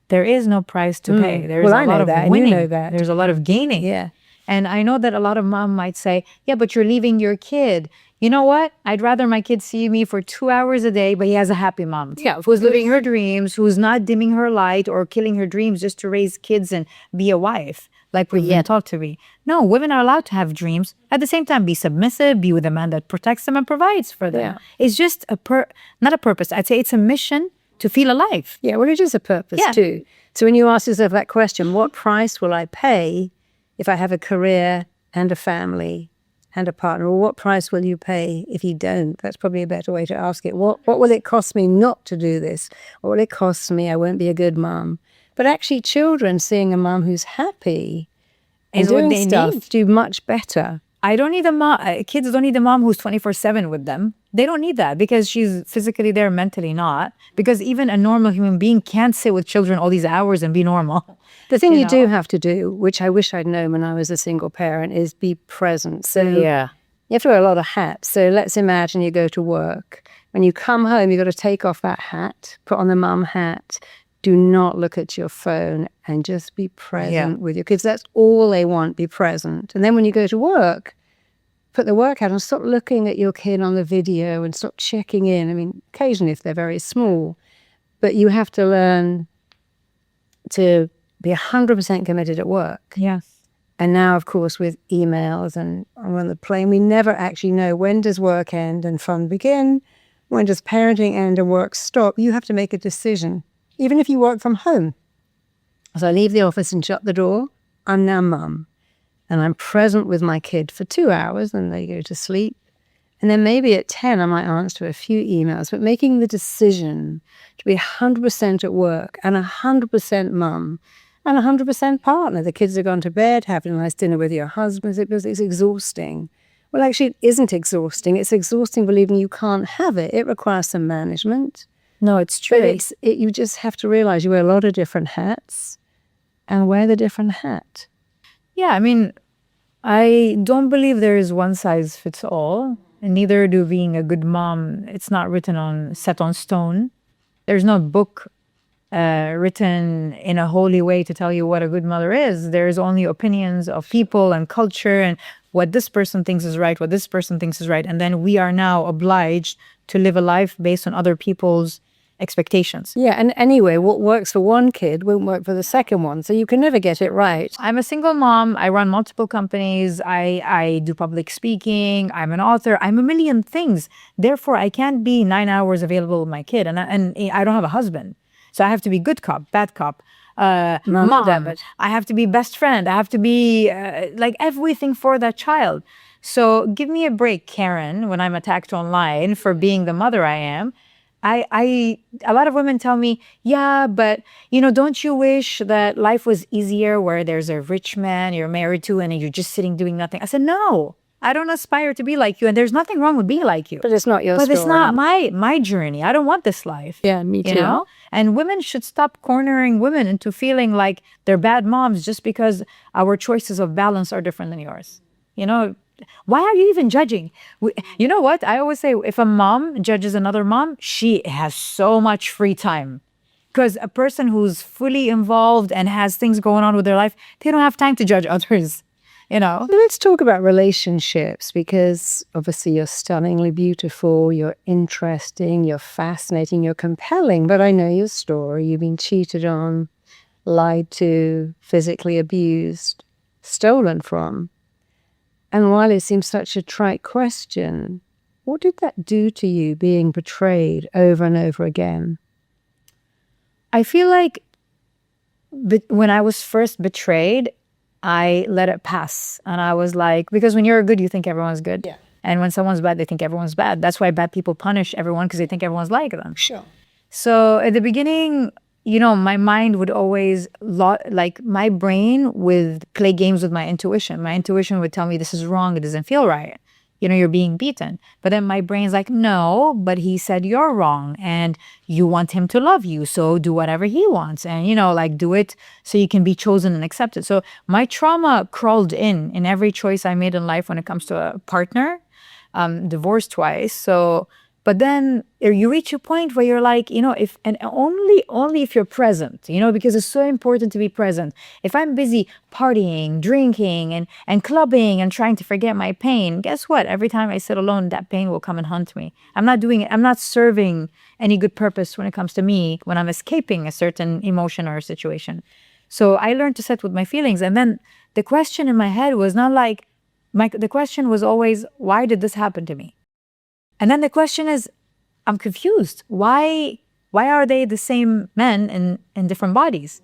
there is no price to pay. There's I a lot know of that, and winning. you know that. There's a lot of gaining. Yeah. And I know that a lot of mom might say, yeah, but you're leaving your kid. You know what? I'd rather my kid see me for 2 hours a day, but he has a happy mom. Yeah, who's living her dreams, who's not dimming her light or killing her dreams just to raise kids and be a wife, like we've been taught to be. No, women are allowed to have dreams. At the same time, be submissive, be with a man that protects them and provides for them. Yeah. It's just not a purpose. I'd say it's a mission to feel alive. Yeah, well, it is a purpose too. So when you ask yourself that question, what price will I pay if I have a career and a family and a partner? Or what price will you pay if you don't? That's probably a better way to ask it. What will it cost me not to do this? What will it cost me? I won't be a good mom. But actually, children seeing a mom who's happy and Is what doing they stuff need. do much better. I don't need a mom. Kids don't need a mom who's 24/7 with them. They don't need that because she's physically there, mentally not. Because even a normal human being can't sit with children all these hours and be normal. The thing you do know? have to do, which I wish I'd known when I was a single parent, is be present. So Yeah. you have to wear a lot of hats. So let's imagine you go to work. When you come home, you've got to take off that hat, put on the mum hat. Do not look at your phone and just be present with your kids. That's all they want, be present. And then when you go to work, put the work out and stop looking at your kid on the video and stop checking in. I mean, occasionally if they're very small. But you have to learn to be 100% committed at work. Yeah. And now, of course, with emails and on the plane, we never actually know when does work end and fun begin, when does parenting end and work stop. You have to make a decision, even if you work from home. So I leave the office and shut the door. I'm now mum. And I'm present with my kid for 2 hours, and they go to sleep. And then maybe at 10, I might answer a few emails, but making the decision to be 100% at work and 100% mum and 100% partner. The kids have gone to bed, having a nice dinner with your husband. It's exhausting. Well, actually, it isn't exhausting. It's exhausting believing you can't have it. It requires some management. No, it's true. But you just have to realize you wear a lot of different hats and wear the different hat. Yeah, I mean, I don't believe there is one size fits all, and neither do being a good mom. It's not set on stone. There's no book written in a holy way to tell you what a good mother is. There's only opinions of people and culture and what this person thinks is right, what this person thinks is right. And then we are now obliged to live a life based on other people's expectations. Yeah, and anyway, what works for one kid won't work for the second one, so you can never get it right. I'm a single mom. I run multiple companies. I do public speaking. I'm an author. I'm a million things. Therefore, I can't be 9 hours available with my kid, and I don't have a husband. So I have to be good cop, bad cop, mom. I have to be best friend. I have to be like everything for that child. So give me a break, Karen, when I'm attacked online for being the mother I am. A lot of women tell me, yeah, but don't you wish that life was easier where there's a rich man you're married to and you're just sitting doing nothing? I said, no, I don't aspire to be like you. And there's nothing wrong with being like you. But it's not your story. But it's not my journey. I don't want this life. Yeah, me too. And women should stop cornering women into feeling like they're bad moms just because our choices of balance are different than yours. Why are you even judging? You know what? I always say, if a mom judges another mom, she has so much free time. Because a person who's fully involved and has things going on with their life, they don't have time to judge others. Let's talk about relationships, because obviously you're stunningly beautiful, you're interesting, you're fascinating, you're compelling, but I know your story. You've been cheated on, lied to, physically abused, stolen from. And while it seems such a trite question, what did that do to you, being betrayed over and over again? I feel like when I was first betrayed, I let it pass. And I was like, because when you're good, you think everyone's good. Yeah. And when someone's bad, they think everyone's bad. That's why bad people punish everyone, because they think everyone's like them. Sure. So at the beginning, my mind would always, my brain would play games with my intuition. My intuition would tell me this is wrong, it doesn't feel right. You're being beaten. But then my brain's like, no, but he said you're wrong and you want him to love you. So do whatever he wants and, do it so you can be chosen and accepted. So my trauma crawled in every choice I made in life when it comes to a partner, divorced twice. So, but then you reach a point where you're like, if, and only if you're present, because it's so important to be present. If I'm busy partying, drinking, and clubbing and trying to forget my pain, guess what? Every time I sit alone, that pain will come and hunt me. I'm not doing it. I'm not serving any good purpose when it comes to me, when I'm escaping a certain emotion or a situation. So I learned to sit with my feelings. And then the question in my head was not like, the question was always, why did this happen to me? And then the question is, I'm confused. Why are they the same men in different bodies?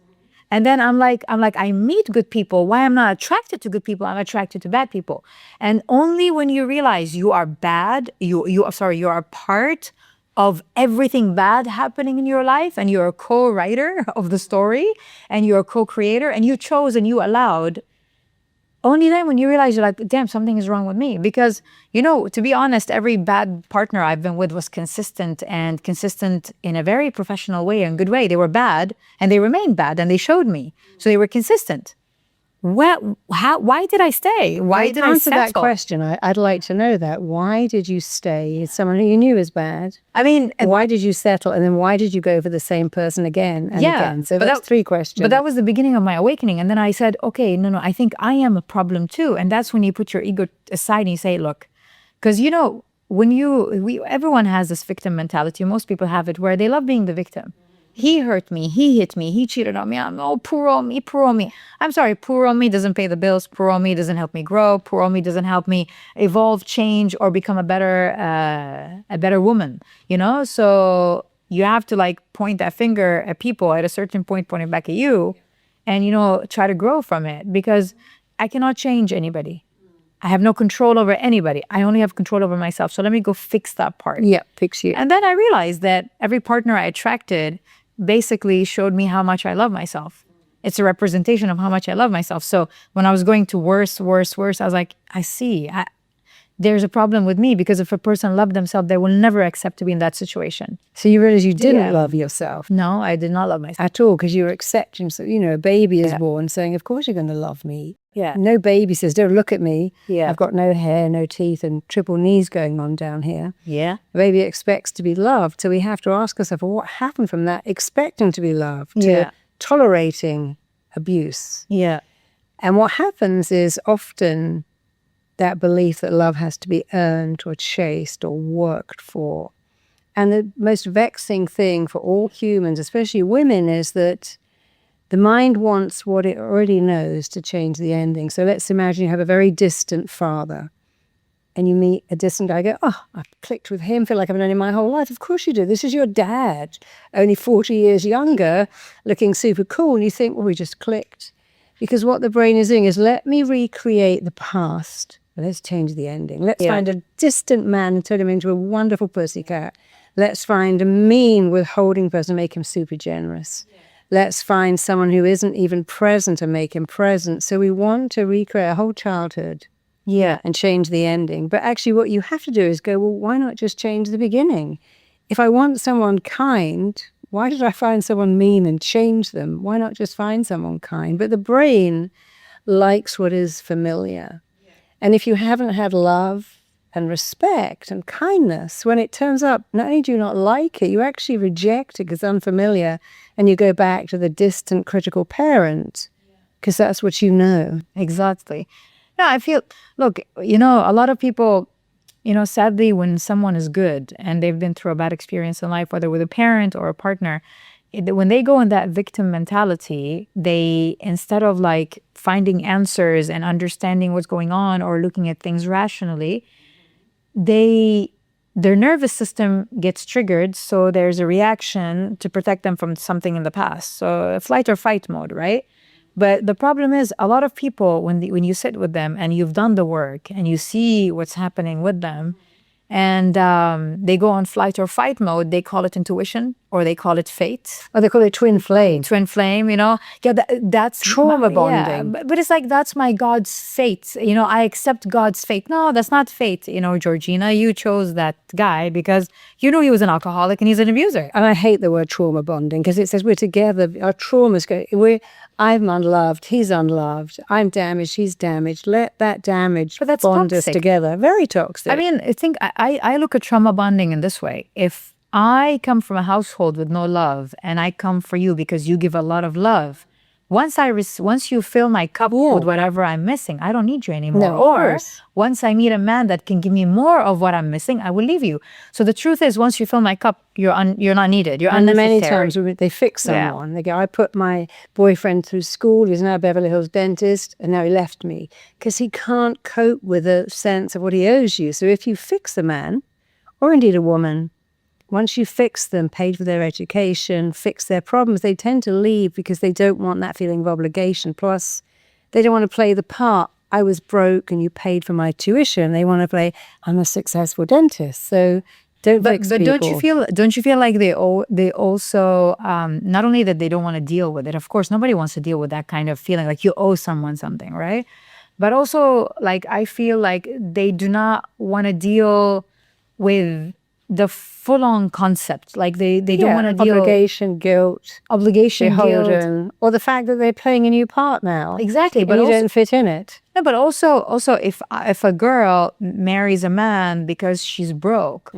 And then I'm like, I meet good people. Why I'm not attracted to good people? I'm attracted to bad people. And only when you realize you are bad, you are part of everything bad happening in your life, and you're a co-writer of the story, and you're a co-creator, and you chose and you allowed. Only then when you realize you're like, damn, something is wrong with me. Because, to be honest, every bad partner I've been with was consistent in a very professional way and good way. They were bad and they remained bad and they showed me. So they were consistent. Why did I stay? Why did I answer that settle? question? I'd like to know that. Why did you stay? Someone who you knew was bad. I mean, why did you settle? And then why did you go for the same person again and again? So that's three questions. But that was the beginning of my awakening. And then I said, okay, no, I think I am a problem too. And that's when you put your ego aside and you say, look, because when everyone has this victim mentality. Most people have it where they love being the victim. He hurt me, he hit me, he cheated on me. Poor old me, poor old me. I'm sorry, poor old me doesn't pay the bills. Poor old me doesn't help me grow. Poor old me doesn't help me evolve, change, or become a better woman. So you have to point that finger at people at a certain point, pointing back at you, and try to grow from it, because I cannot change anybody. I have no control over anybody. I only have control over myself. So let me go fix that part. Yeah, fix you. And then I realized that every partner I attracted basically showed me how much I love myself. It's a representation of how much I love myself. So when I was going to worse, I was like, I see. There's a problem with me, because if a person loved themselves, they will never accept to be in that situation. So you realize you didn't love yourself? No, I did not love myself. At all, because you were accepting. So, a baby is born saying, of course you're going to love me. Yeah. No baby says, don't look at me. Yeah. I've got no hair, no teeth, and triple knees going on down here. Yeah. The baby expects to be loved. So we have to ask ourselves, well, what happened from that expecting to be loved to tolerating abuse? Yeah. And what happens is often that belief that love has to be earned or chased or worked for. And the most vexing thing for all humans, especially women, is that the mind wants what it already knows to change the ending. So let's imagine you have a very distant father and you meet a distant guy. Go, oh, I've clicked with him, feel like I've known him my whole life. Of course you do. This is your dad, only 40 years younger, looking super cool. And you think, well, we just clicked. Because what the brain is doing is, let me recreate the past. Let's change the ending. Let's find a distant man and turn him into a wonderful pussycat. Let's find a mean, withholding person and make him super generous. Let's find someone who isn't even present and make him present. So we want to recreate a whole childhood and change the ending. But actually what you have to do is go, well, why not just change the beginning? If I want someone kind, why did I find someone mean and change them? Why not just find someone kind? But the brain likes what is familiar. And if you haven't had love and respect and kindness, when it turns up, not only do you not like it, you actually reject it because it's unfamiliar, and you go back to the distant critical parent because that's what you know. Exactly. No, I feel, look, you know, a lot of people, you know, sadly, when someone is good and they've been through a bad experience in life, whether with a parent or a partner, when they go in that victim mentality, they, instead of like finding answers and understanding what's going on or looking at things rationally, their nervous system gets triggered, so there's a reaction to protect them from something in the past. So flight or fight mode, right? But the problem is, a lot of people, when you sit with them and you've done the work and you see what's happening with them, and they go on flight or fight mode, they call it intuition or they call it fate. Or they call it twin flame. Twin flame, you know? Yeah, that's Trauma yeah, bonding. but it's like, that's my God's fate. You know, I accept God's fate. No, that's not fate. You know, Georgina, you chose that guy because you knew he was an alcoholic and he's an abuser. And I hate the word trauma bonding because it says we're together. Our traumas go, I'm unloved, he's unloved, I'm damaged, he's damaged. Let that damage bond us together. Very toxic. I mean, I look at trauma bonding in this way. If I come from a household with no love and I come for you because you give a lot of love, once you fill my cup with whatever I'm missing, I don't need you anymore. No, or once I meet a man that can give me more of what I'm missing, I will leave you. So the truth is, once you fill my cup, you're not needed. You're unnecessary. And many times they fix someone. They go, I put my boyfriend through school. He's now a Beverly Hills dentist, and now he left me because he can't cope with a sense of what he owes you. So if you fix a man, or indeed a woman, once you fix them, paid for their education, fix their problems, they tend to leave because they don't want that feeling of obligation. Plus, they don't want to play the part, I was broke and you paid for my tuition. They want to play, I'm a successful dentist. So don't fix people. Don't you feel like they also, not only that they don't want to deal with it, of course, nobody wants to deal with that kind of feeling like you owe someone something, right? But also, like, I feel like they do not want to deal with the full-on concept. Like they don't want to deal obligation, guilt, guilt, or the fact that they're playing a new part now. Exactly, but you don't fit in it. No, but also if a girl marries a man because she's broke,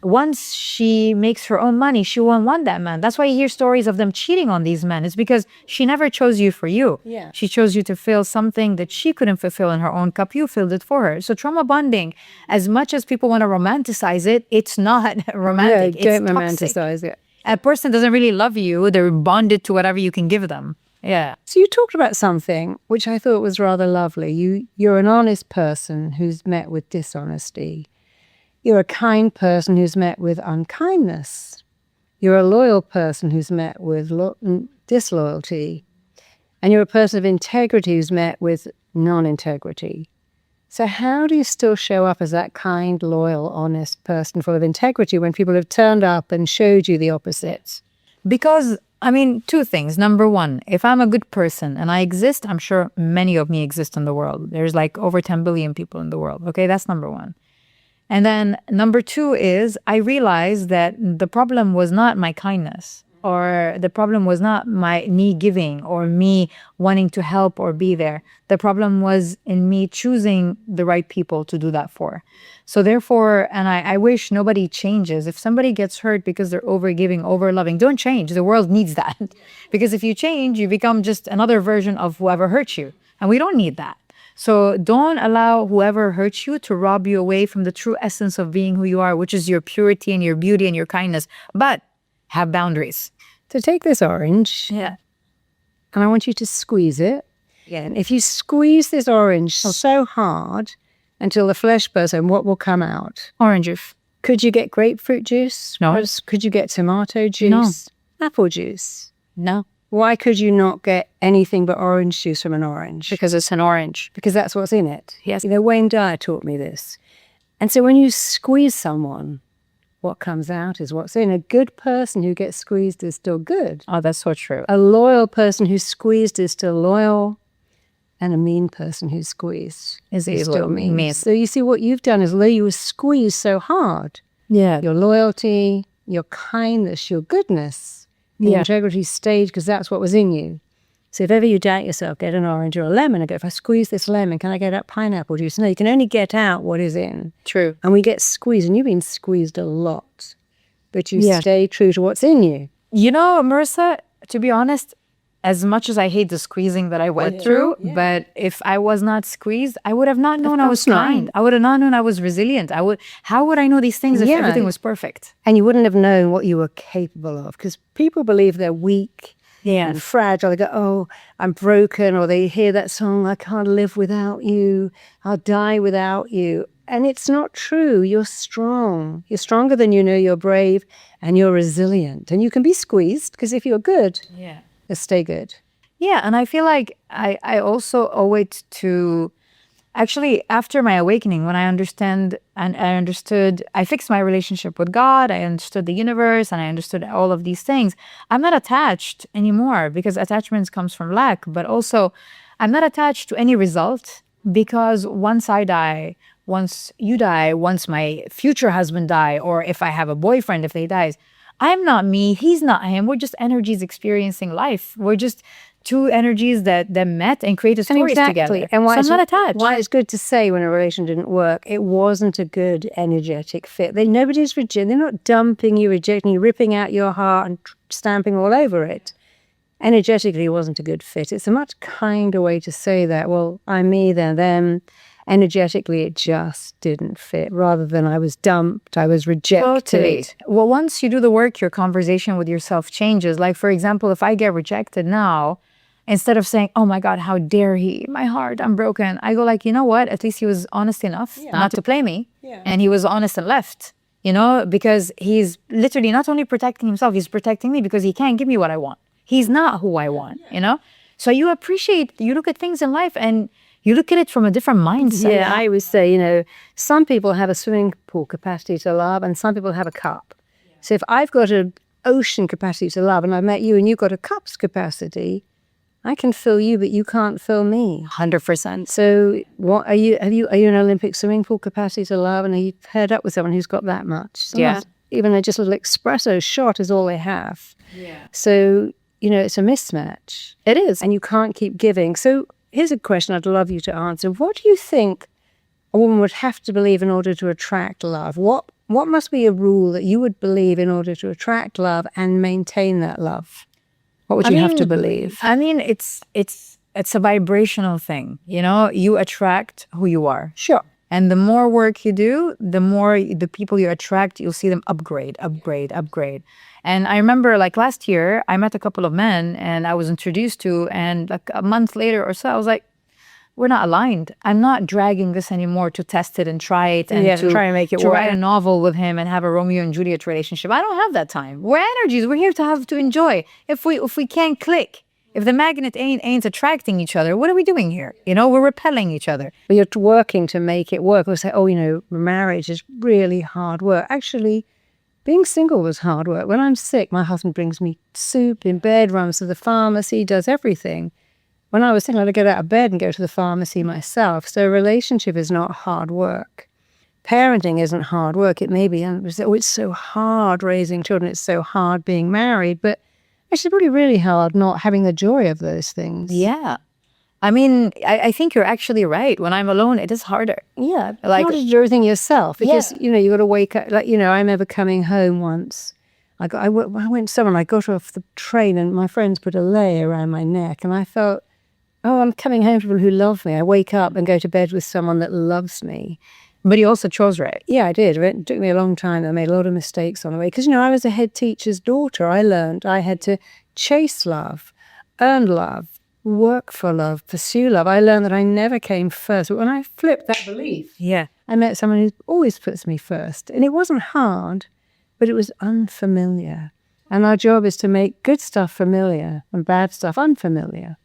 once she makes her own money, she won't want that man. That's why you hear stories of them cheating on these men. It's because she never chose you for you. Yeah. She chose you to fill something that she couldn't fulfill in her own cup. You filled it for her. So trauma bonding, as much as people want to romanticize it, it's not romantic. Yeah, don't romanticize it. A person doesn't really love you. They're bonded to whatever you can give them. Yeah. So you talked about something which I thought was rather lovely. You're an honest person who's met with dishonesty. You're a kind person who's met with unkindness. You're a loyal person who's met with disloyalty. And you're a person of integrity who's met with non-integrity. So how do you still show up as that kind, loyal, honest person full of integrity when people have turned up and showed you the opposite? Because, I mean, two things. Number one, if I'm a good person and I exist, I'm sure many of me exist in the world. There's like over 10 billion people in the world. Okay, that's number one. And then number two is I realized that the problem was not my kindness, or the problem was not me giving or me wanting to help or be there. The problem was in me choosing the right people to do that for. So therefore, and I wish nobody changes. If somebody gets hurt because they're over-giving, over-loving, don't change. The world needs that. Because if you change, you become just another version of whoever hurt you. And we don't need that. So don't allow whoever hurts you to rob you away from the true essence of being who you are, which is your purity and your beauty and your kindness. But have boundaries. So take this orange. Yeah. And I want you to squeeze it. Yeah. And if you squeeze this orange so hard until the flesh bursts, what will come out? Orange juice. Could you get grapefruit juice? No. Could you get tomato juice? No. Apple juice? No. Why could you not get anything but orange juice from an orange? Because it's an orange. Because that's what's in it. Yes. You know, Wayne Dyer taught me this. And so when you squeeze someone, what comes out is what's in. A good person who gets squeezed is still good. Oh, that's so true. A loyal person who's squeezed is still loyal. And a mean person who's squeezed is still mean. So you see what you've done is, although you were squeezed so hard, your loyalty, your kindness, your goodness, the integrity stayed because that's what was in you. So if ever you doubt yourself, get an orange or a lemon and go, if I squeeze this lemon, can I get out pineapple juice? No, you can only get out what is in. True. And we get squeezed, and you've been squeezed a lot, but you stay true to what's in you. You know, Marisa, to be honest, as much as I hate the squeezing that I went through, but if I was not squeezed, I would have not known I was kind. I would have not known I was resilient. How would I know these things if everything was perfect? And you wouldn't have known what you were capable of, because people believe they're weak and fragile. They go, oh, I'm broken. Or they hear that song, I can't live without you. I'll die without you. And it's not true. You're strong. You're stronger than you know. You're brave and you're resilient. And you can be squeezed, because if you're good, you'll stay good. Yeah. And I feel like I also owe it to, actually, after my awakening, when I understood, I fixed my relationship with God, I understood the universe, and I understood all of these things. I'm not attached anymore, because attachments comes from lack, but also I'm not attached to any result, because once I die, once you die, once my future husband die, or if I have a boyfriend, if he dies, I'm not me, he's not him. We're just energies experiencing life. We're just two energies that met and created stories together. And why so I'm not attached. Why it's good to say when a relation didn't work, it wasn't a good energetic fit. Nobody's rejecting. They're not dumping you, rejecting you, ripping out your heart and stamping all over it. Energetically, it wasn't a good fit. It's a much kinder way to say that. Well, I'm me, they're them. Energetically, it just didn't fit. Rather than I was dumped, I was rejected. Totally. Well, once you do the work, your conversation with yourself changes. Like, for example, if I get rejected now, instead of saying, oh my God, how dare he, my heart, I'm broken, I go like, you know what? At least he was honest enough not to play me. And he was honest and left, because he's literally not only protecting himself, he's protecting me, because he can't give me what I want. He's not who I want, So you look at things in life and you look at it from a different mindset. Yeah, I would say, some people have a swimming pool capacity to love and some people have a cup. So if I've got an ocean capacity to love and I've met you and you've got a cup's capacity, I can fill you, but you can't fill me. 100%. So what are you an Olympic swimming pool capacity to love, and are you paired up with someone who's got that much? Even just a little espresso shot is all they have. So, it's a mismatch. It is. And you can't keep giving. So here's a question I'd love you to answer. What do you think a woman would have to believe in order to attract love? What must be a rule that you would believe in order to attract love and maintain that love? What would you have to believe? I mean, it's a vibrational thing. You attract who you are. Sure. And the more work you do, the more the people you attract, you'll see them upgrade. And I remember, like, last year, I met a couple of men and I was introduced to, and like a month later or so, I was like, we're not aligned. I'm not dragging this anymore to test it and try it and to try and make it to work. write a novel with him and have a Romeo and Juliet relationship. I don't have that time. We're energies. We're here to enjoy. If we can't click, if the magnet ain't attracting each other, what are we doing here? We're repelling each other. But you're working to make it work. We'll say, marriage is really hard work. Actually, being single was hard work. When I'm sick, my husband brings me soup in bed, runs to the pharmacy, does everything. When I was single, I had to get out of bed and go to the pharmacy myself. So a relationship is not hard work. Parenting isn't hard work. It may be, it's so hard raising children. It's so hard being married. But it's really, really hard not having the joy of those things. Yeah. I mean, I think you're actually right. When I'm alone, it is harder. Yeah. Like, you have to do everything yourself. Because, you got to wake up. Like, I remember coming home once. I went somewhere and I got off the train and my friends put a lei around my neck. And I felt, I'm coming home to people who love me. I wake up and go to bed with someone that loves me. But you also chose right. Yeah, I did. It took me a long time. I made a lot of mistakes on the way. Because, I was a head teacher's daughter. I learned I had to chase love, earn love, work for love, pursue love. I learned that I never came first. But when I flipped that belief, I met someone who always puts me first. And it wasn't hard, but it was unfamiliar. And our job is to make good stuff familiar and bad stuff unfamiliar.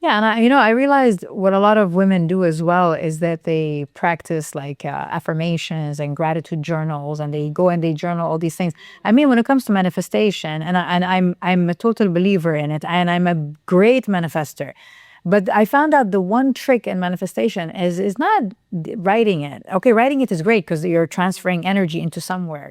Yeah, and I realized what a lot of women do as well is that they practice like affirmations and gratitude journals, and they go and they journal all these things. I mean, when it comes to manifestation, and I'm a total believer in it, and I'm a great manifester. But I found out the one trick in manifestation is not writing it. Okay, writing it is great because you're transferring energy into somewhere,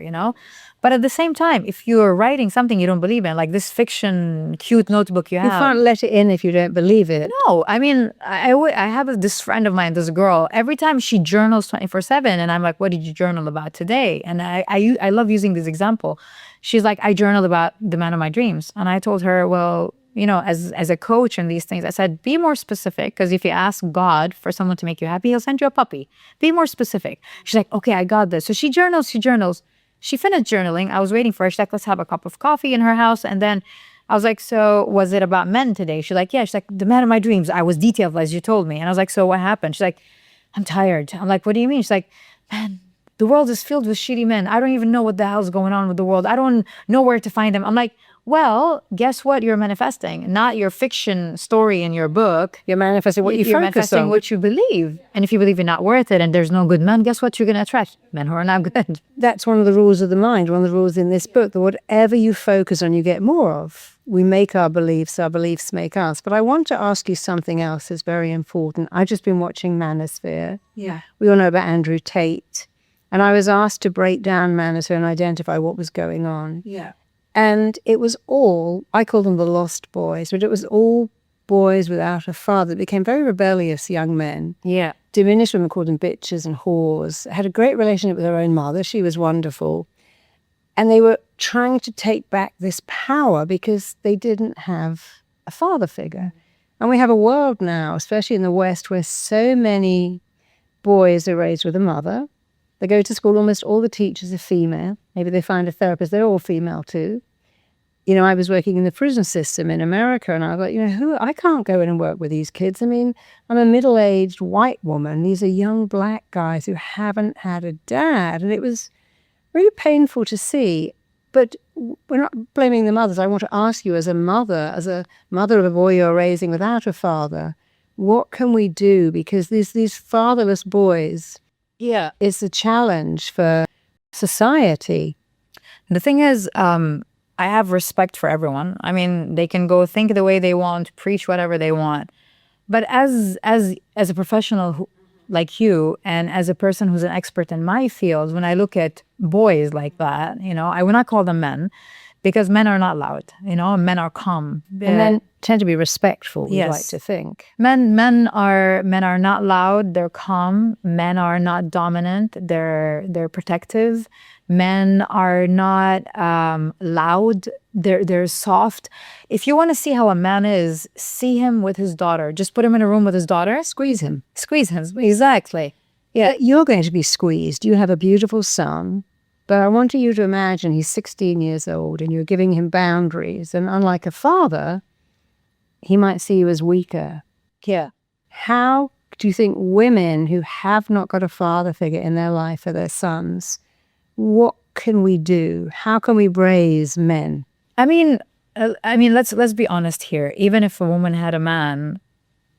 But at the same time, if you're writing something you don't believe in, like this fiction cute notebook you have. You can't let it in if you don't believe it. No, I mean, I have this friend of mine, this girl, every time she journals 24/7, and I'm like, what did you journal about today? And I love using this example. She's like, I journaled about the man of my dreams. And I told her, well, as a coach and these things, I said, be more specific. Because if you ask God for someone to make you happy, he'll send you a puppy. Be more specific. She's like, okay, I got this. So she journals. She finished journaling. I was waiting for her. She's like, let's have a cup of coffee in her house. And then I was like, so was it about men today? She's like, yeah. She's like, the man of my dreams. I was detailed as you told me. And I was like, so what happened? She's like, I'm tired. I'm like, what do you mean? She's like, man, the world is filled with shitty men. I don't even know what the hell's going on with the world. I don't know where to find them. I'm like, well, guess what you're manifesting? Not your fiction story in your book. You're manifesting what you You're focus manifesting on. what you believe. And if you believe you're not worth it and there's no good men, guess what you're going to attract? Men who are not good. That's one of the rules of the mind, one of the rules in this book, that whatever you focus on, you get more of. We make our beliefs make us. But I want to ask you something else that's very important. I've just been watching Manosphere. Yeah. We all know about Andrew Tate. And I was asked to break down Manosphere and identify what was going on. Yeah. And it was all, I call them the lost boys, but it was all boys without a father. It became very rebellious young men. Yeah. Diminished women, called them bitches and whores. Had a great relationship with their own mother. She was wonderful. And they were trying to take back this power because they didn't have a father figure. And we have a world now, especially in the West, where so many boys are raised with a mother. They go to school, almost all the teachers are female. Maybe they find a therapist, they're all female too. I was working in the prison system in America, and I was like, I can't go in and work with these kids. I mean, I'm a middle-aged white woman. These are young black guys who haven't had a dad. And it was really painful to see. But we're not blaming the mothers. I want to ask you, as a mother of a boy you're raising without a father, what can we do? Because these fatherless boys, is a challenge for society. The thing is, I have respect for everyone. I mean, they can go think the way they want, preach whatever they want. But as a professional like you, and as a person who's an expert in my field, when I look at boys like that, I would not call them men, because men are not loud. Men are calm. And men tend to be respectful, we Yes. like to think. Men are not loud. They're calm. Men are not dominant. They're protective. Men are not loud. They're soft. If you want to see how a man is, see him with his daughter. Just put him in a room with his daughter. Squeeze him. Squeeze him. Exactly. Yeah, you're going to be squeezed. You have a beautiful son. But I want you to imagine he's 16 years old and you're giving him boundaries. And unlike a father, he might see you as weaker. Yeah. How do you think women who have not got a father figure in their life for their sons, what can we do? How can we raise men? I mean, let's be honest here. Even if a woman had a man,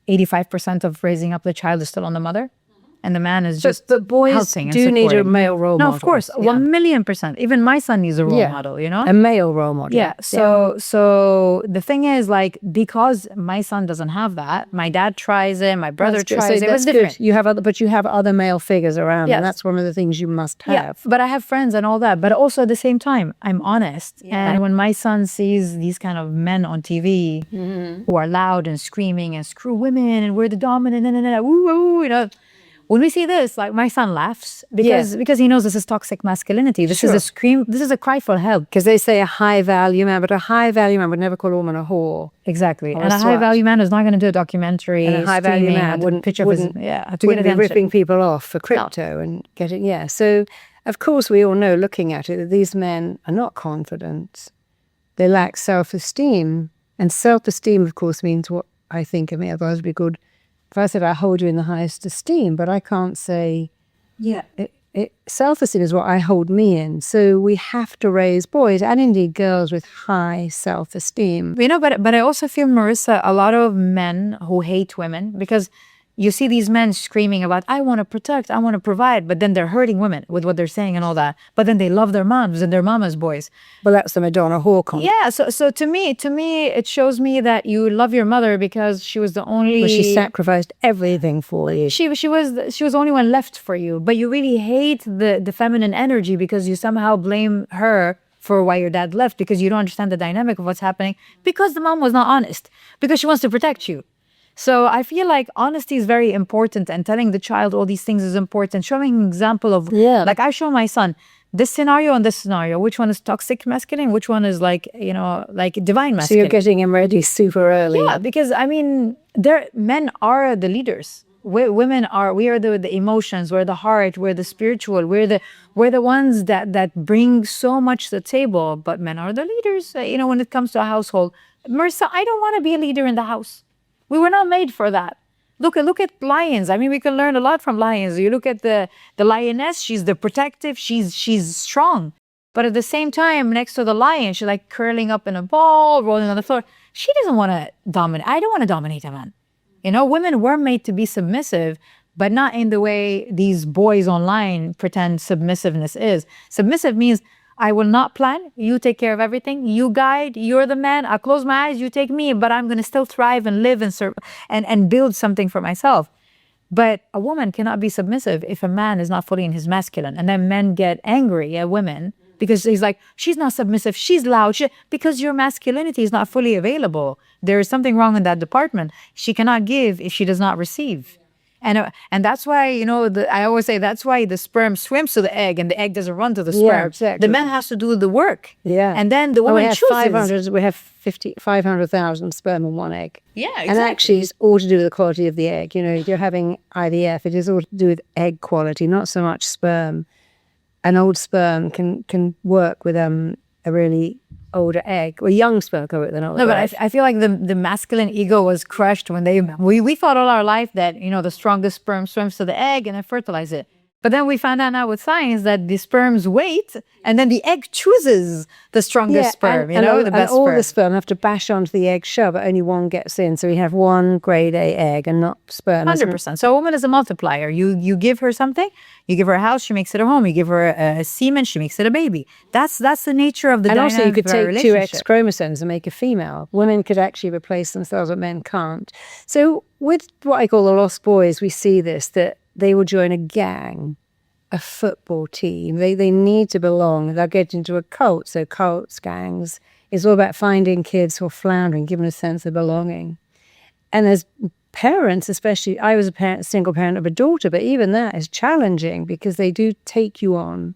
85% of raising up the child is still on the mother. And the man is just but boys helping and do need a supporting. male role No, model. of course, Yeah. 1,000,000%. Even my son needs a role model, A male role model. Yeah. So the thing is, like, because my son doesn't have that, my dad tries it, my brother That's good. tries So it. It was that's different. good. You have other male figures around, Yes. and that's one of the things you must have. Yeah, but I have friends and all that. But also at the same time, I'm honest. And when my son sees these kind of men on TV who are loud and screaming and screw women and we're the dominant, woo, when we see this, like, my son laughs because he knows this is toxic masculinity. This is a scream. This is a cry for help. Because they say a high value man, but a high value man would never call a woman a whore. Exactly. Or And a slut. high value man is not going to do a documentary. And a high value streaming man a wouldn't picture of his, wouldn't to get be attention. ripping people off for crypto and getting So of course we all know, looking at it, that these men are not confident. They lack self-esteem, and self-esteem, of course, means what I think of me. Otherwise, it'd be good if I said I hold you in the highest esteem, but I can't say. Self-esteem is what I hold me in. So we have to raise boys and indeed girls with high self-esteem. But I also feel, Marisa, a lot of men who hate women, because you see these men screaming about, I want to protect, I want to provide, but then they're hurting women with what they're saying and all that. But then they love their moms and their mama's boys. Well, that's the Madonna whore concept. Yeah, so to me, it shows me that you love your mother because she was the only. Well, she sacrificed everything for you. She was the only one left for you, but you really hate the feminine energy because you somehow blame her for why your dad left, because you don't understand the dynamic of what's happening, because the mom was not honest, because she wants to protect you. So I feel like honesty is very important, and telling the child all these things is important. Showing an example of, like I show my son this scenario and this scenario, which one is toxic masculine, which one is like, like divine masculine. So you're getting him ready super early. Yeah, because I mean, men are the leaders. Women are, we are the emotions, we're the heart, we're the spiritual, we're the ones that bring so much to the table. But men are the leaders. When it comes to a household, Marisa, I don't want to be a leader in the house. We were not made for that. Look at lions. I mean, we can learn a lot from lions. You look at the lioness. She's the protective. She's strong. But at the same time, next to the lion, she's like curling up in a ball, rolling on the floor. She doesn't want to dominate. I don't want to dominate a man. Women were made to be submissive, but not in the way these boys online pretend submissiveness is. Submissive means I will not plan. You take care of everything. You guide. You're the man. I'll close my eyes. You take me, but I'm going to still thrive and live and serve and build something for myself. But a woman cannot be submissive if a man is not fully in his masculine. And then men get angry at women because he's like, she's not submissive. She's loud. Because your masculinity is not fully available. There is something wrong in that department. She cannot give if she does not receive. And that's why, I always say that's why the sperm swims to the egg and the egg doesn't run to the sperm. Yeah, exactly. The man has to do the work. Yeah. And then the woman chooses. We have 500,000 sperm in one egg. Yeah, exactly. And actually, it's all to do with the quality of the egg. You're having IVF. It is all to do with egg quality, not so much sperm. An old sperm can work with a really older egg, or young sperm can work with an older egg. No, but I feel like the masculine ego was crushed when we thought all our life that, the strongest sperm swims to the egg and then fertilize it. But then we found out now with science that the sperms wait, and then the egg chooses the strongest sperm, the best all sperm. the sperm have to bash onto the egg shell, but only one gets in. So we have one grade A egg and not sperm. 100%. So a woman is a multiplier. You give her something, you give her a house, she makes it a home. You give her a semen, she makes it a baby. That's the nature of the and dynamic also, you could of our take 2 X relationship. chromosomes and make a female. Women could actually replace themselves, but men can't. So with what I call the lost boys, we see this, that they will join a gang, a football team. They need to belong. They'll get into a cult. So cults, gangs, it's all about finding kids who are floundering, giving a sense of belonging. And as parents, especially, I was a single parent of a daughter, but even that is challenging because they do take you on.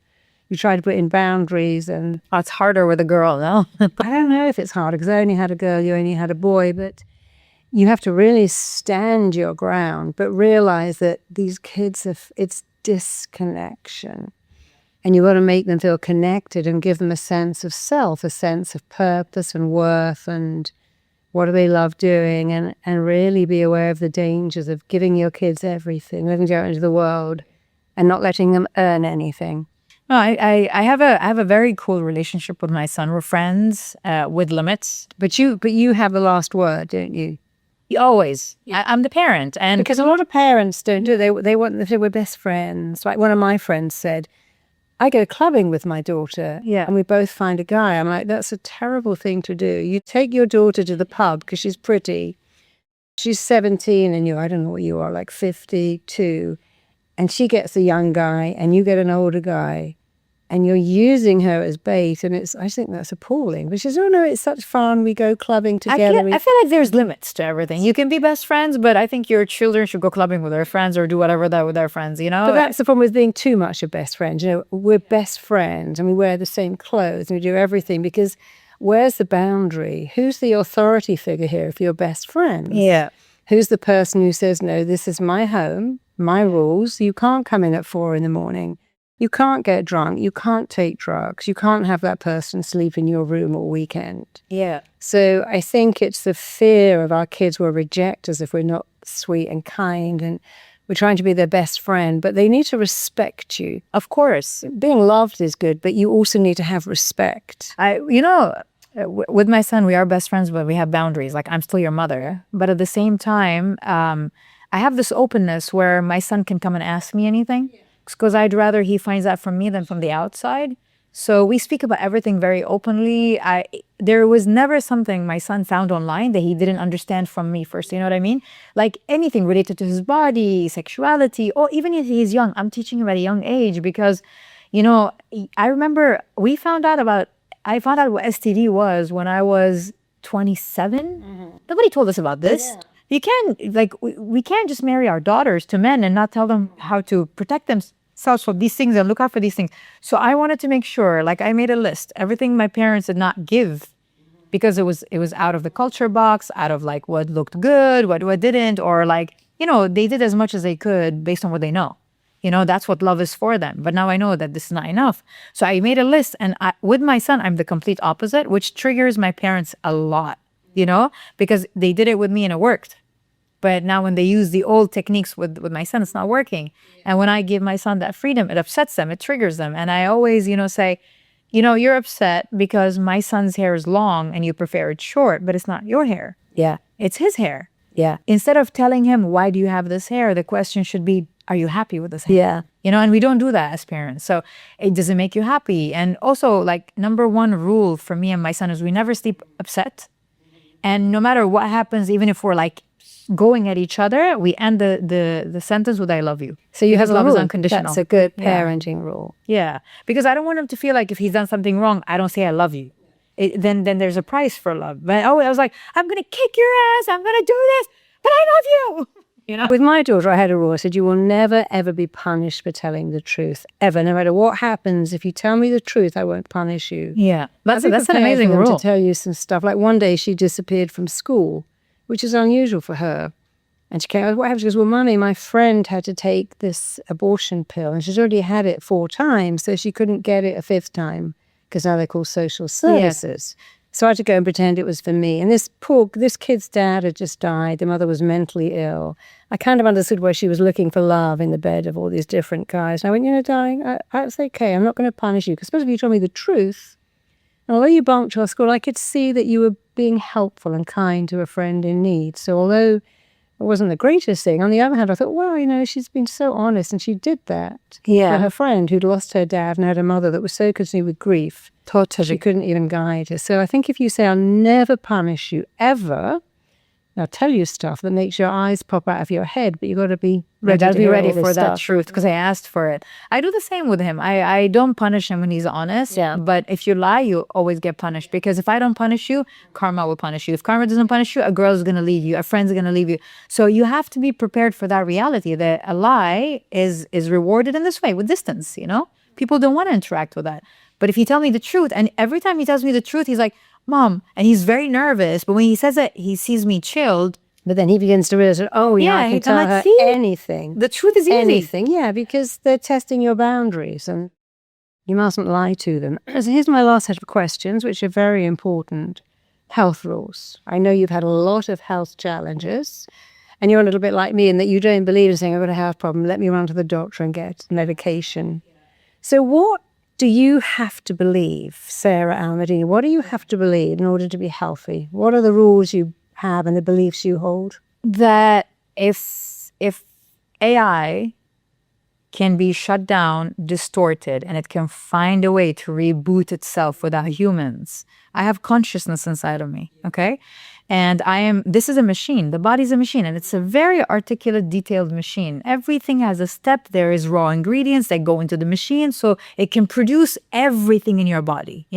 You try to put in boundaries, and It's harder with a girl, no? I don't know if it's hard because I only had a girl, you only had a boy, but you have to really stand your ground, but realize that these kids it's disconnection. And you got to make them feel connected and give them a sense of self, a sense of purpose and worth, and what do they love doing, and really be aware of the dangers of giving your kids everything, letting them go out into the world and not letting them earn anything. No, I have a very cool relationship with my son. We're friends with limits. But you have the last word, don't you? Always. I'm the parent. And Because a lot of parents don't do. They want to say we're best friends. Like one of my friends said, I go clubbing with my daughter, and we both find a guy. I'm like, that's a terrible thing to do. You take your daughter to the pub because she's pretty. She's 17 and I don't know what you are, like 52. And she gets a young guy and you get an older guy. And you're using her as bait, and I think that's appalling. But she says, oh no, it's such fun. We go clubbing together. I feel like there's limits to everything. You can be best friends, but I think your children should go clubbing with their friends or do whatever that with their friends, But that's the problem with being too much a best friend. We're best friends and we wear the same clothes and we do everything because where's the boundary? Who's the authority figure here if you're best friends? Yeah. Who's the person who says, no, this is my home, my rules. You can't come in at 4 a.m. You can't get drunk. You can't take drugs. You can't have that person sleep in your room all weekend. Yeah. So I think it's the fear of our kids will reject us if we're not sweet and kind, and we're trying to be their best friend, but they need to respect you. Of course. Being loved is good, but you also need to have respect. With my son, we are best friends, but we have boundaries. Like, I'm still your mother. But at the same time, I have this openness where my son can come and ask me anything. Because I'd rather he finds that from me than from the outside. So we speak about everything very openly. There was never something my son found online that he didn't understand from me first. You know what I mean? Like anything related to his body, sexuality, or even if he's young, I'm teaching him at a young age because, I remember I found out what STD was when I was 27. Nobody told us about this. You can't, like, we can't just marry our daughters to men and not tell them how to protect themselves from these things and look out for these things. So I wanted to make sure, like, I made a list, everything my parents did not give, because it was out of the culture box, out of like what looked good, what didn't, or like, they did as much as they could based on what they know. That's what love is for them. But now I know that this is not enough. So I made a list, and with my son, I'm the complete opposite, which triggers my parents a lot, because they did it with me and it worked. But now when they use the old techniques with my son, it's not working. And when I give my son that freedom, it upsets them, it triggers them. And I always, say, you're upset because my son's hair is long and you prefer it short, but it's not your hair. Yeah. It's his hair. Yeah. Instead of telling him, why do you have this hair? The question should be, are you happy with this hair? Yeah. And we don't do that as parents. So it doesn't make you happy. And also, like, number one rule for me and my son is we never sleep upset. And no matter what happens, even if we're like going at each other, we end the sentence with "I love you." So you have love a is rule. unconditional. That's a good parenting rule. Yeah, because I don't want him to feel like if he's done something wrong, I don't say "I love you." Then there's a price for love. But I was like, I'm gonna kick your ass. I'm gonna do this, but I love you. With my daughter, I had a rule. I said, you will never, ever be punished for telling the truth, ever. No matter what happens, if you tell me the truth, I won't punish you. Yeah, that's I'd be an prepared amazing for them rule. to tell you some stuff. Like one day she disappeared from school, which is unusual for her. And she came, what happened? She goes, well, Mummy, my friend had to take this abortion pill and she's already had it 4 times, so she couldn't get it a 5th time because now they're called social services. So I had to go and pretend it was for me. And this kid's dad had just died. The mother was mentally ill. I kind of understood why she was looking for love in the bed of all these different guys. And I went, darling, it's okay. I'm not going to punish you. Because suppose if you told me the truth, and although you bunked to our school, I could see that you were being helpful and kind to a friend in need. So although it wasn't the greatest thing, on the other hand, I thought, well, she's been so honest and she did that for her friend who'd lost her dad and had a mother that was so consumed with grief. She couldn't even guide her. So I think if you say, I'll never punish you, ever, I'll tell you stuff that makes your eyes pop out of your head, but you've got to be ready for that truth, because I asked for it. I do the same with him. I don't punish him when he's honest, but if you lie, you always get punished, because if I don't punish you, karma will punish you. If karma doesn't punish you, a girl is going to leave you, a friend's going to leave you. So you have to be prepared for that reality, that a lie is rewarded in this way, with distance, People don't want to interact with that. But if you tell me the truth, and every time he tells me the truth, he's like, Mom, and he's very nervous, but when he says it, he sees me chilled. But then he begins to realize, I can tell her anything. The truth is easy. Anything, because they're testing your boundaries and you mustn't lie to them. So here's my last set of questions, which are very important. Health rules. I know you've had a lot of health challenges, and you're a little bit like me in that you don't believe in saying, I've got a health problem, let me run to the doctor and get medication. So what do you have to believe, Sara Al Madani? What do you have to believe in order to be healthy? What are the rules you have and the beliefs you hold? That if AI can be shut down, distorted, and it can find a way to reboot itself without humans, I have consciousness inside of me, okay? And this is a machine. The body's a machine, and it's a very articulate, detailed machine. Everything has a step. There is raw ingredients that go into the machine, so it can produce everything in your body,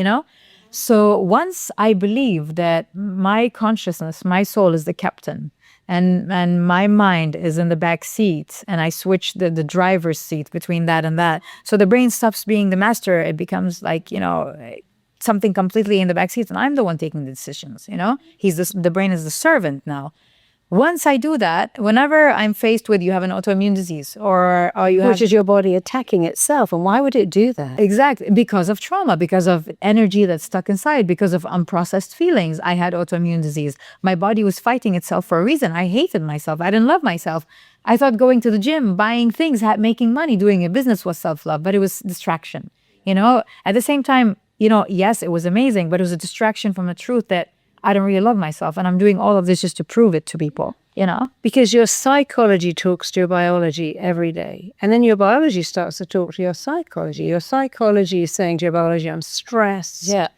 So once I believe that my consciousness, my soul is the captain, and my mind is in the back seat, and I switch the driver's seat between that and that. So the brain stops being the master. It becomes like, something completely in the back seat, and I'm the one taking the decisions, The brain is the servant now. Once I do that, whenever I'm faced with, you have an autoimmune disease, or which is your body attacking itself, and why would it do that? Exactly, because of trauma, because of energy that's stuck inside, because of unprocessed feelings. I had autoimmune disease. My body was fighting itself for a reason. I hated myself. I didn't love myself. I thought going to the gym, buying things, making money, doing a business was self-love, but it was distraction. At the same time, yes, it was amazing, but it was a distraction from the truth that I don't really love myself, and I'm doing all of this just to prove it to people, Because your psychology talks to your biology every day, and then your biology starts to talk to your psychology. Your psychology is saying to your biology, I'm stressed. Yeah.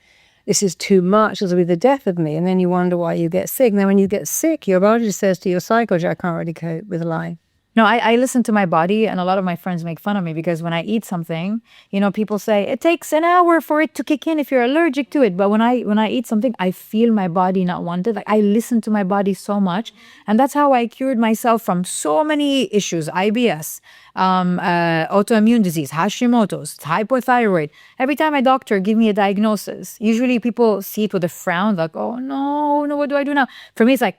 This is too much. This will be the death of me. And then you wonder why you get sick. Now, when you get sick, your biology says to your psychology, I can't really cope with life. No, I listen to my body, and a lot of my friends make fun of me because when I eat something, people say it takes an hour for it to kick in if you're allergic to it. But when I eat something, I feel my body not want it. Like I listen to my body so much, and that's how I cured myself from so many issues: IBS, autoimmune disease, Hashimoto's, hypothyroid. Every time my doctor give me a diagnosis, usually people see it with a frown, like, "Oh no, no, what do I do now?" For me, it's like,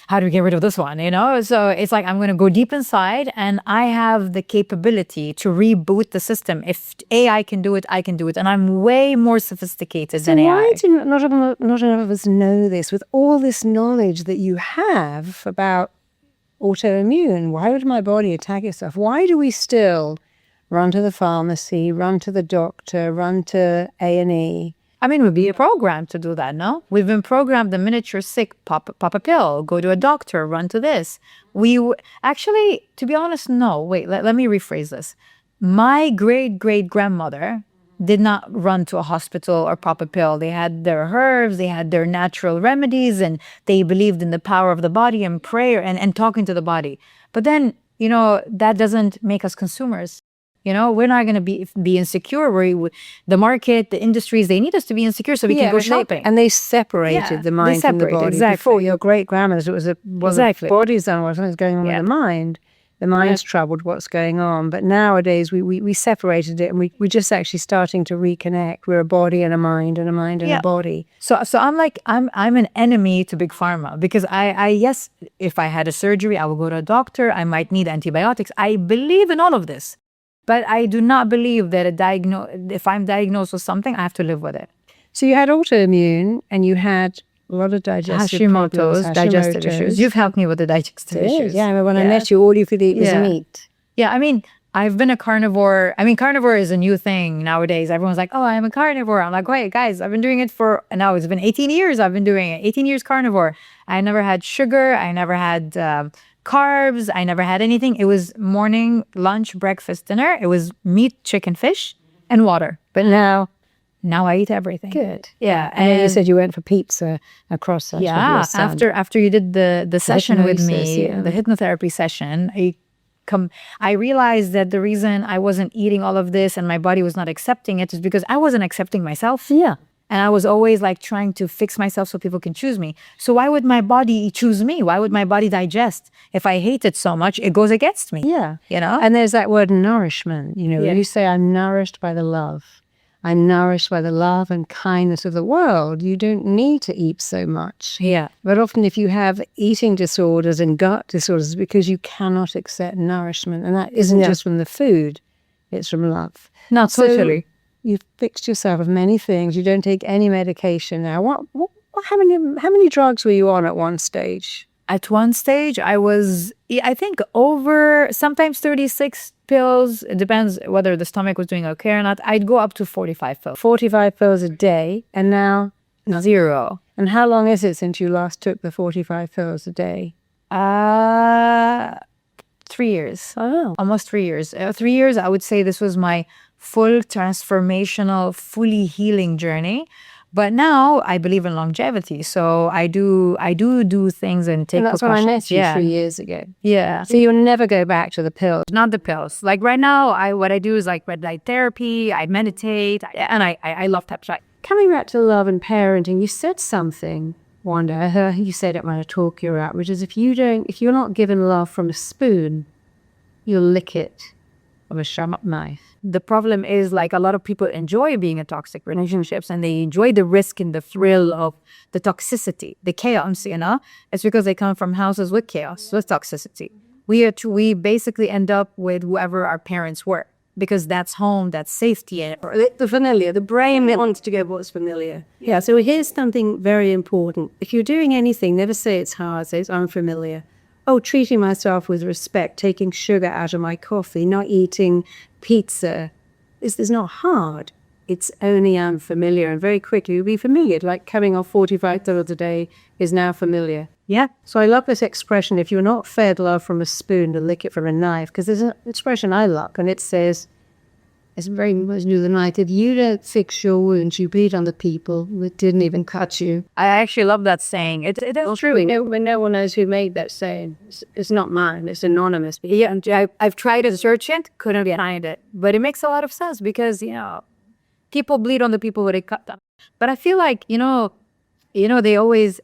how do we get rid of this one? So it's like I'm going to go deep inside, and I have the capability to reboot the system. If AI can do it, I can do it, and I'm way more sophisticated than AI. Why do not enough of us know this? With all this knowledge that you have about autoimmune, why would my body attack itself? Why do we still run to the pharmacy, run to the doctor, run to A&E? I mean, we'd be programmed to do that, no? We've been programmed the minute you're sick, pop a pill, go to a doctor, run to this. Actually, to be honest, no. Wait, let me rephrase this. My great-great-grandmother did not run to a hospital or pop a pill. They had their herbs, they had their natural remedies, and they believed in the power of the body and prayer and talking to the body. But then, that doesn't make us consumers. We're not going to be insecure. The market, the industries, they need us to be insecure so we can go shopping. They separated the mind from the body. Exactly. Before your great-grandmothers, it was the body's on what's going on with the mind. The mind's troubled what's going on. But nowadays, we separated it, and we're just actually starting to reconnect. We're a body and a mind and a mind and a body. So I'm an enemy to big pharma because yes, if I had a surgery, I will go to a doctor. I might need antibiotics. I believe in all of this. But I do not believe that if I'm diagnosed with something, I have to live with it. So you had autoimmune, and you had a lot of digestive Hashimoto's, digestive issues. You've helped me with the digestive issues. Yeah, when I met you, all you could eat was meat. Yeah, I mean, I've been a carnivore. I mean, carnivore is a new thing nowadays. Everyone's like, "Oh, I'm a carnivore." I'm like, "Wait, guys, I've been doing it now it's been 18 years. I've been doing it. 18 years carnivore. I never had sugar. I never had carbs. I never had anything. It was morning, lunch, breakfast, dinner. It was meat, chicken, fish, and water. But now I eat everything. Good. Yeah. And you said you went for pizza across that. Yeah. After you did the session with me, the hypnotherapy session, I realized that the reason I wasn't eating all of this and my body was not accepting it is because I wasn't accepting myself. Yeah. And I was always like trying to fix myself so people can choose me. So why would my body choose me? Why would my body digest? If I hate it so much, it goes against me. Yeah. And there's that word nourishment. When you say I'm nourished by the love. I'm nourished by the love and kindness of the world. You don't need to eat so much. Yeah. But often if you have eating disorders and gut disorders, it's because you cannot accept nourishment. And that isn't just from the food. It's from love. Not totally. You've fixed yourself of many things. You don't take any medication now. How many drugs were you on at one stage? At one stage, I was, I think, over sometimes 36 pills. It depends whether the stomach was doing okay or not. I'd go up to 45 pills. 45 pills a day, and now? 0. And how long is it since you last took the 45 pills a day? 3 years. Oh. Almost 3 years. 3 years, I would say this was my full transformational, fully healing journey. But now I believe in longevity. So I do things and take precautions. That's when I met you 3 years ago. Yeah. So you'll never go back to the pills? Not the pills. Like right now, what I do is like red light therapy. I meditate, and I love Tapshai. Coming back to love and parenting, you said something, Wanda. I heard you said it when I talk you're out, which is if you're not given love from a spoon, you'll lick it with a sharp knife. The problem is like a lot of people enjoy being in toxic relationships and they enjoy the risk and the thrill of the toxicity, the chaos, It's because they come from houses with chaos, with toxicity. We basically end up with whoever our parents were because that's home, that's safety. The familiar, the brain wants to go what's familiar. Yeah, so here's something very important. If you're doing anything, never say it's hard, say it's unfamiliar. Oh, treating myself with respect, taking sugar out of my coffee, not eating pizza. This is not hard. It's only unfamiliar. And very quickly you'll be familiar. Like coming off 45 pills a day is now familiar. Yeah. So I love this expression, if you're not fed love from a spoon, to lick it from a knife. Because there's an expression I like, and it says, It's very much new the night. If you don't fix your wounds, you bleed on the people that didn't even cut you. I actually love that saying. It is true. No one knows who made that saying. It's not mine. It's anonymous. Yeah, and I've tried to search it, couldn't find it. But it makes a lot of sense because, people bleed on the people who they cut them. But I feel like, they always,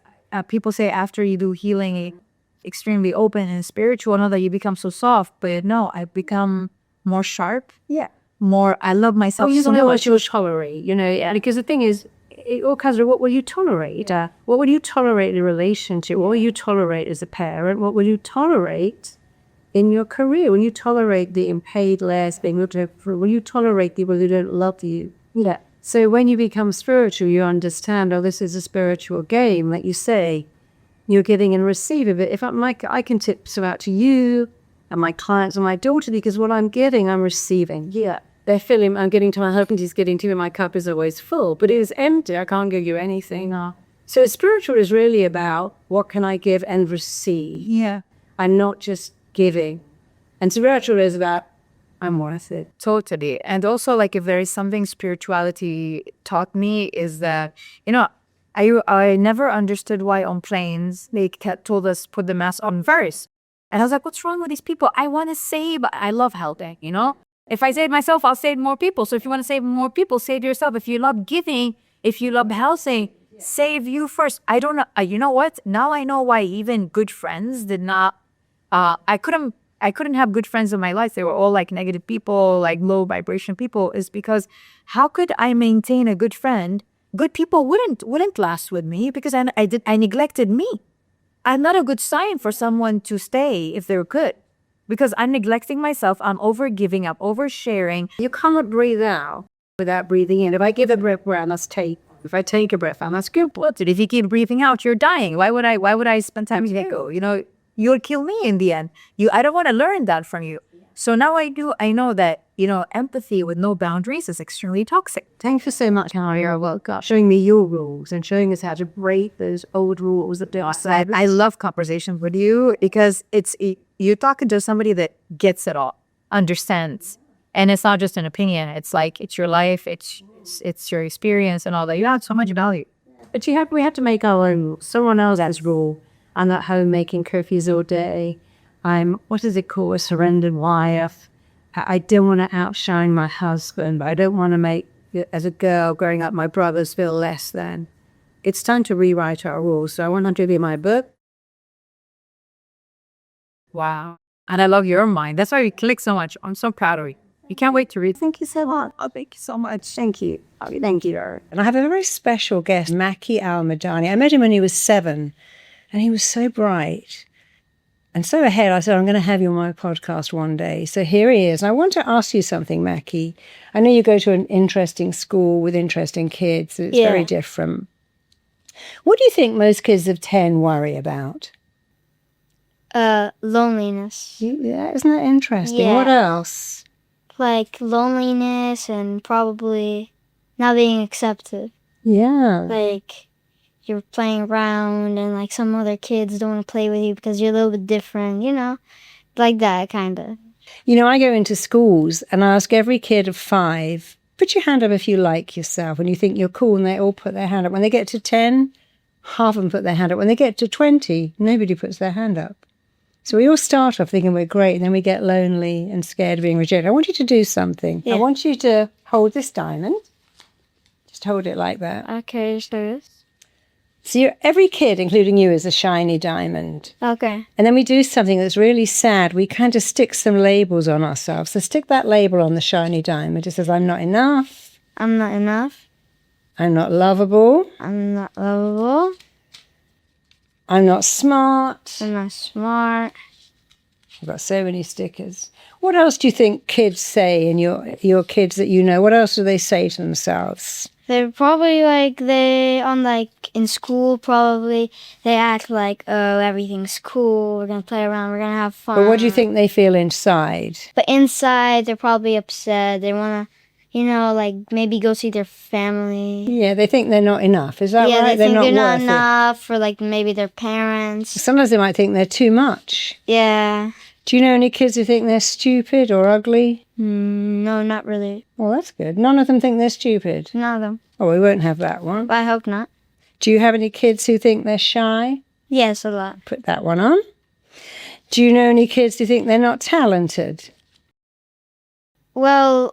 people say after you do healing, extremely open and spiritual, that you become so soft. But no, I've become more sharp. Yeah. More, I love myself you so don't know much. what you'll tolerate, because the thing is, it all comes with what will you tolerate? What will you tolerate in a relationship? What will you tolerate as a parent? What will you tolerate in your career? Will you tolerate being paid less, being looked over? Will you tolerate people who don't love you? Yeah. So when you become spiritual, you understand, this is a spiritual game. Like you say, you're giving and receiving. But if I can tip some out to you and my clients and my daughter, because what I'm giving, I'm receiving. Yeah. They're filling, I'm getting to my husband, he's getting to me, my cup is always full, but it is empty. I can't give you anything. No. So spiritual is really about what can I give and receive. Yeah. I'm not just giving. And spiritual is about I'm worth it. Totally. And also, like, if there is something spirituality taught me is that, I never understood why on planes they told us put the mask on first. And I was like, what's wrong with these people? I want to save. I love helping, If I save myself, I'll save more people. So if you want to save more people, save yourself. If you love giving, if you love helping, save you first. I don't know. You know what? Now I know why even good friends did not. I couldn't have good friends in my life. They were all like negative people, like low vibration people. Is because how could I maintain a good friend? Good people wouldn't last with me because I neglected me. I'm not a good sign for someone to stay if they're good. Because I'm neglecting myself, I'm over giving up, over sharing. You cannot breathe out without breathing in. If I give a breath out, that's take. If I take a breath out, that's good. But if you keep breathing out, you're dying. Why would I spend time with you? You'll kill me in the end. I don't want to learn that from you. So now I know that, empathy with no boundaries is extremely toxic. Thank you so much, Harrier. Well, God, showing me your rules and showing us how to break those old rules that they are. I love conversation with you because you're talking to somebody that gets it all, understands. And it's not just an opinion. It's like, it's your life, it's your experience and all that. You have so much value. But we have to make our own rules. Someone else's rule. I'm at home making curfews all day. I'm, what is it called, a surrendered wife. I don't want to outshine my husband, but I don't want to make, as a girl growing up, my brothers feel less than. It's time to rewrite our rules. So I want to be my book. Wow. And I love your mind. That's why we click so much. I'm so proud of you. You can't wait to read. Thank you so much. Oh, thank you so much. Thank you. Thank you. And I have a very special guest, Sara Al Madani. I met him when he was 7, and he was so bright. And so ahead, I said, I'm going to have you on my podcast one day. So here he is. And I want to ask you something, Maki. I know you go to an interesting school with interesting kids. It's very different. What do you think most kids of 10 worry about? Loneliness. Yeah, isn't that interesting? Yeah. What else? Like loneliness and probably not being accepted. Yeah. Like you're playing around and like some other kids don't want to play with you because you're a little bit different, like that kind of. I go into schools and I ask every kid of 5, put your hand up if you like yourself and you think you're cool, and they all put their hand up. When they get to 10, half of them put their hand up. When they get to 20, nobody puts their hand up. So we all start off thinking we're great, and then we get lonely and scared of being rejected. I want you to do something. Yeah. I want you to hold this diamond. Just hold it like that. Okay, so this. So every kid, including you, is a shiny diamond. Okay. And then we do something that's really sad. We kind of stick some labels on ourselves. So stick that label on the shiny diamond. It says, I'm not enough. I'm not enough. I'm not lovable. I'm not lovable. I'm not smart. I'm not smart. I've got so many stickers. What else do you think kids say in your kids that you know? What else do they say to themselves? They're probably in school probably they act like, oh, everything's cool, we're gonna play around, we're gonna have fun. But what do you think they feel inside? But inside they're probably upset. They wanna, maybe go see their family. Yeah, they think they're not enough. Is that right? They think they're not worth it. enough for maybe their parents. Sometimes they might think they're too much. Yeah. Do you know any kids who think they're stupid or ugly? No, not really. Well, that's good. None of them think they're stupid. None of them. Oh, we won't have that one. But I hope not. Do you have any kids who think they're shy? Yes, a lot. Put that one on. Do you know any kids who think they're not talented? Well,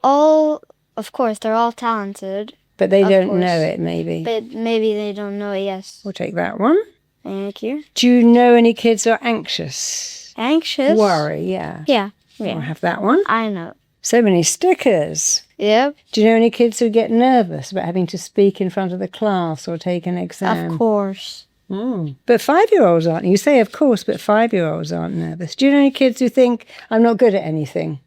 of course, they're all talented. But they Of don't course. know it, maybe. But maybe they don't know it, yes. We'll take that one. Thank you. Do you know any kids who are anxious? Anxious? Worry, yeah. Yeah. We'll have that one. I know. So many stickers. Yep. Do you know any kids who get nervous about having to speak in front of the class or take an exam? Of course. But 5-year-olds aren't. You say, of course, but 5-year-olds aren't nervous. Do you know any kids who think, I'm not good at anything?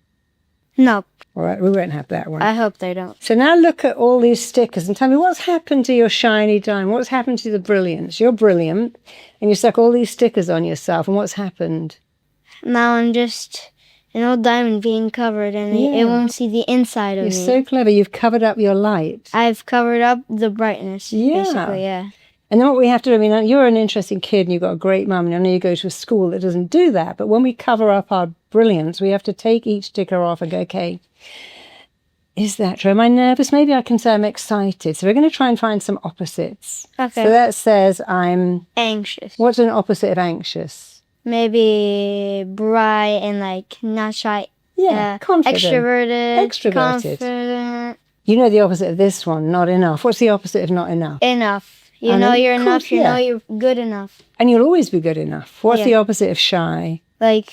No, All right, we won't have that one. I hope they don't. So now look at all these stickers and tell me what's happened to your shiny diamond. What's happened to the brilliance? You're brilliant, and you stuck all these stickers on yourself, and what's happened? Now I'm just an old diamond being covered, and it won't see the inside of You're me. so clever. You've covered up your light. I've covered up the brightness, Yeah. basically, yeah. And then what we have to do, I mean, you're an interesting kid and you've got a great mum, and I know you go to a school that doesn't do that, but when we cover up our brilliance, we have to take each sticker off and go, okay, is that true? Am I nervous? Maybe I can say I'm excited. So we're going to try and find some opposites. Okay. So that says I'm... Anxious. What's an opposite of anxious? Maybe bright and like not shy. Yeah, confident. Extroverted. Extroverted. Confident. You know the opposite of this one, not enough. What's the opposite of not enough? Enough. You I know know, you're of enough. course, You yeah. know you're good enough. And you'll always be good enough. What's Yeah. the opposite of shy? Like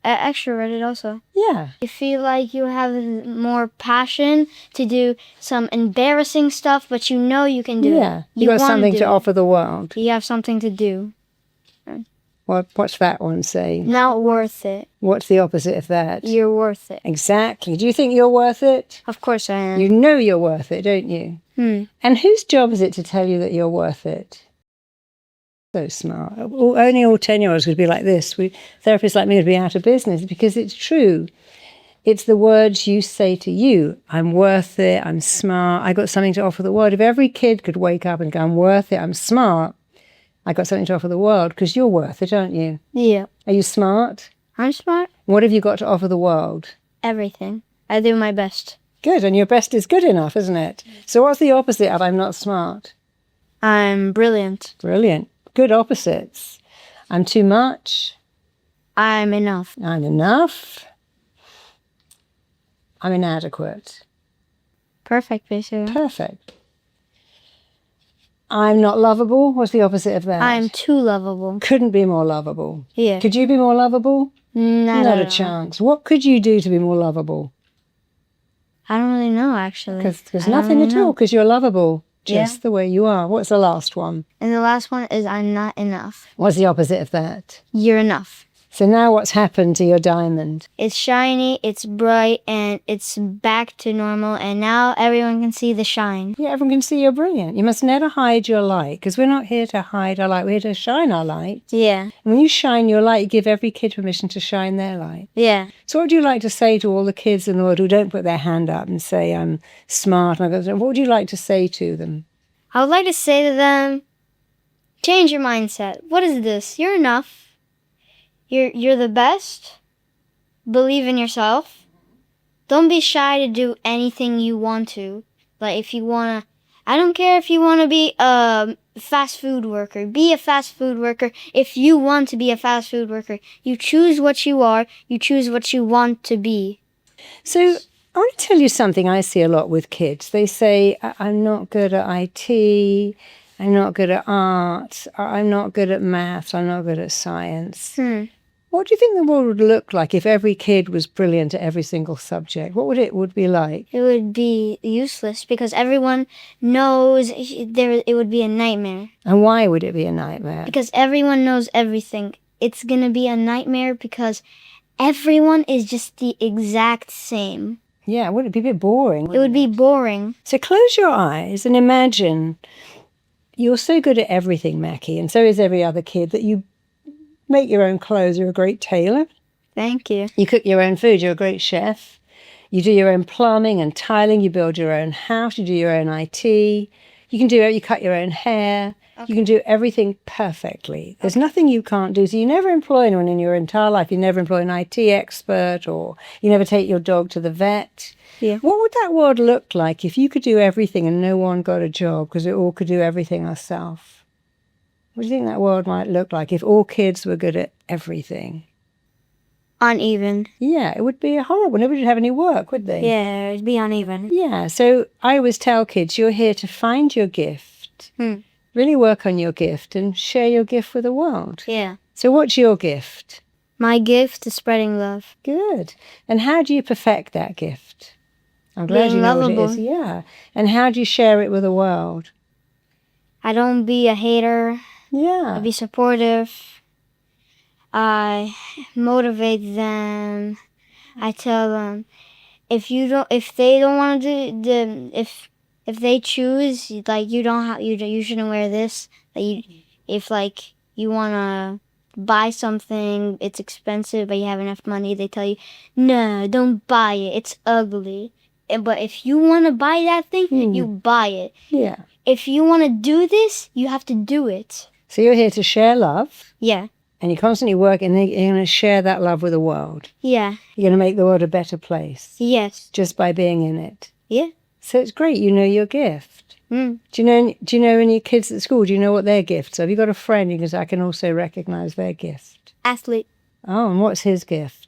extroverted also. Yeah. You feel like you have more passion to do some embarrassing stuff, but you know you can do it. Yeah. You've got wanna something do to it. offer the world. You have something to do. What's that one say? Not worth it. What's the opposite of that? You're worth it. Exactly. Do you think you're worth it? Of course I am. You know you're worth it, don't you? And whose job is it to tell you that you're worth it? So smart. Only all 10-year-olds would be like this. Therapists like me would be out of business because it's true. It's the words you say to you. I'm worth it. I'm smart. I got something to offer the world. If every kid could wake up and go, I'm worth it. I'm smart. I got something to offer the world because you're worth it, aren't you? Yeah. Are you smart? I'm smart. What have you got to offer the world? Everything. I do my best. Good. And your best is good enough, isn't it? So what's the opposite of I'm not smart? I'm brilliant. Brilliant. Good opposites. I'm too much. I'm enough. I'm enough. I'm inadequate. Perfect, basically. Perfect. I'm not lovable. What's the opposite of that? I'm too lovable. Couldn't be more lovable. Yeah. Could you be more lovable? Not Not a at all. chance. What could you do to be more lovable? I don't really know, actually. Because there's I don't nothing really at all, know. because you're lovable just Yeah. the way you are. What's the last one? And the last one is I'm not enough. What's the opposite of that? You're enough. So now what's happened to your diamond? It's shiny, it's bright, and it's back to normal, and now everyone can see the shine. Yeah, everyone can see you're brilliant. You must never hide your light, because we're not here to hide our light. We're here to shine our light. Yeah. And when you shine your light, you give every kid permission to shine their light. Yeah. So what would you like to say to all the kids in the world who don't put their hand up and say, I'm smart? What would you like to say to them? I would like to say to them, change your mindset. What is this? You're enough. You're the best. Believe in yourself. Don't be shy to do anything you want to. Like if you wanna, I don't care if you wanna be a fast food worker. Be a fast food worker. If you want to be a fast food worker, you choose what you are. You choose what you want to be. So I want to tell you something I see a lot with kids. They say, I'm not good at IT, I'm not good at art, I'm not good at maths, I'm not good at science. What do you think the world would look like if every kid was brilliant at every single subject? What would it be like? It would be useless because everyone knows it would be a nightmare. And why would it be a nightmare? Because everyone knows everything. It's going to be a nightmare because everyone is just the exact same. Yeah, would it be a bit boring? It would be boring. So close your eyes and imagine you're so good at everything, Mackie, and so is every other kid, that you make your own clothes. You're a great tailor. Thank you. You cook your own food. You're a great chef. You do your own plumbing and tiling. You build your own house. You do your own IT. You can do it. You cut your own hair. You can do everything perfectly. There's nothing you can't do. So you never employ anyone in your entire life. You never employ an IT expert, or you never take your dog to the vet. Yeah. What would that world look like if you could do everything and no one got a job because we all could do everything ourselves? What do you think that world might look like if all kids were good at everything? Uneven. Yeah, it would be horrible. Nobody would have any work, would they? Yeah, it'd be uneven. Yeah, so I always tell kids, you're here to find your gift, really work on your gift and share your gift with the world. Yeah. So what's your gift? My gift is spreading love. Good. And how do you perfect that gift? I'm glad Being you know lovable. what it is. Yeah. And how do you share it with the world? I don't be a hater. Yeah. I be supportive. I motivate them. I tell them if they don't want to do if they choose, like, you shouldn't wear this. Like, if like you wanna buy something, it's expensive, but you have enough money, they tell you, no, don't buy it. It's ugly. But if you want to buy that thing, you buy it. Yeah. If you want to do this, you have to do it. So you're here to share love, Yeah. and you constantly work, and you're going to share that love with the world. Yeah. You're going to make the world a better place Yes. just by being in it. Yeah. So it's great. You know your gift. Mm. Do you know any kids at school? Do you know what their gifts are? Have you got a friend you can say, I can also recognize their gift? Athlete. Oh, and what's his gift?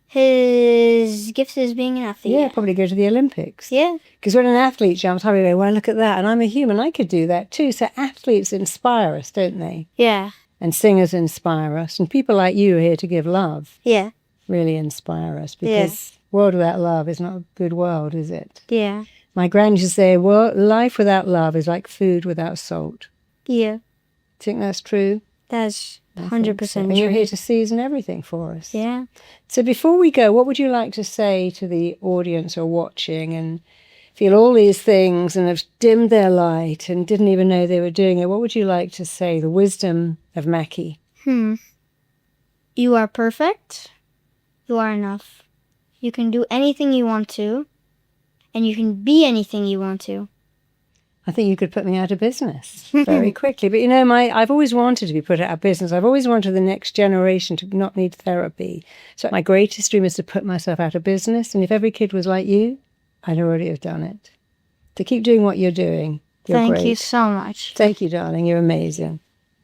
His gift is being an athlete. Yeah, probably go to the Olympics. Yeah. Because when an athlete jumps high, we go, well, look at that. And I'm a human. I could do that too. So athletes inspire us, don't they? Yeah. And singers inspire us. And people like you are here to give love Yeah. really inspire us. Because world without love is not a good world, is it? Yeah. My gran used to say, well, life without love is like food without salt. Yeah. Do you think that's true? That's I 100% think so. true. And you're here to season everything for us. Yeah. So before we go, what would you like to say to the audience who are watching and feel all these things and have dimmed their light and didn't even know they were doing it? What would you like to say, the wisdom of Mackie? You are perfect. You are enough. You can do anything you want to, and you can be anything you want to. I think you could put me out of business very quickly. But, you know, I've always wanted to be put out of business. I've always wanted the next generation to not need therapy. So my greatest dream is to put myself out of business. And if every kid was like you, I'd already have done it. To keep doing what you're doing. You're Thank great. you so much. Thank you, darling. You're amazing.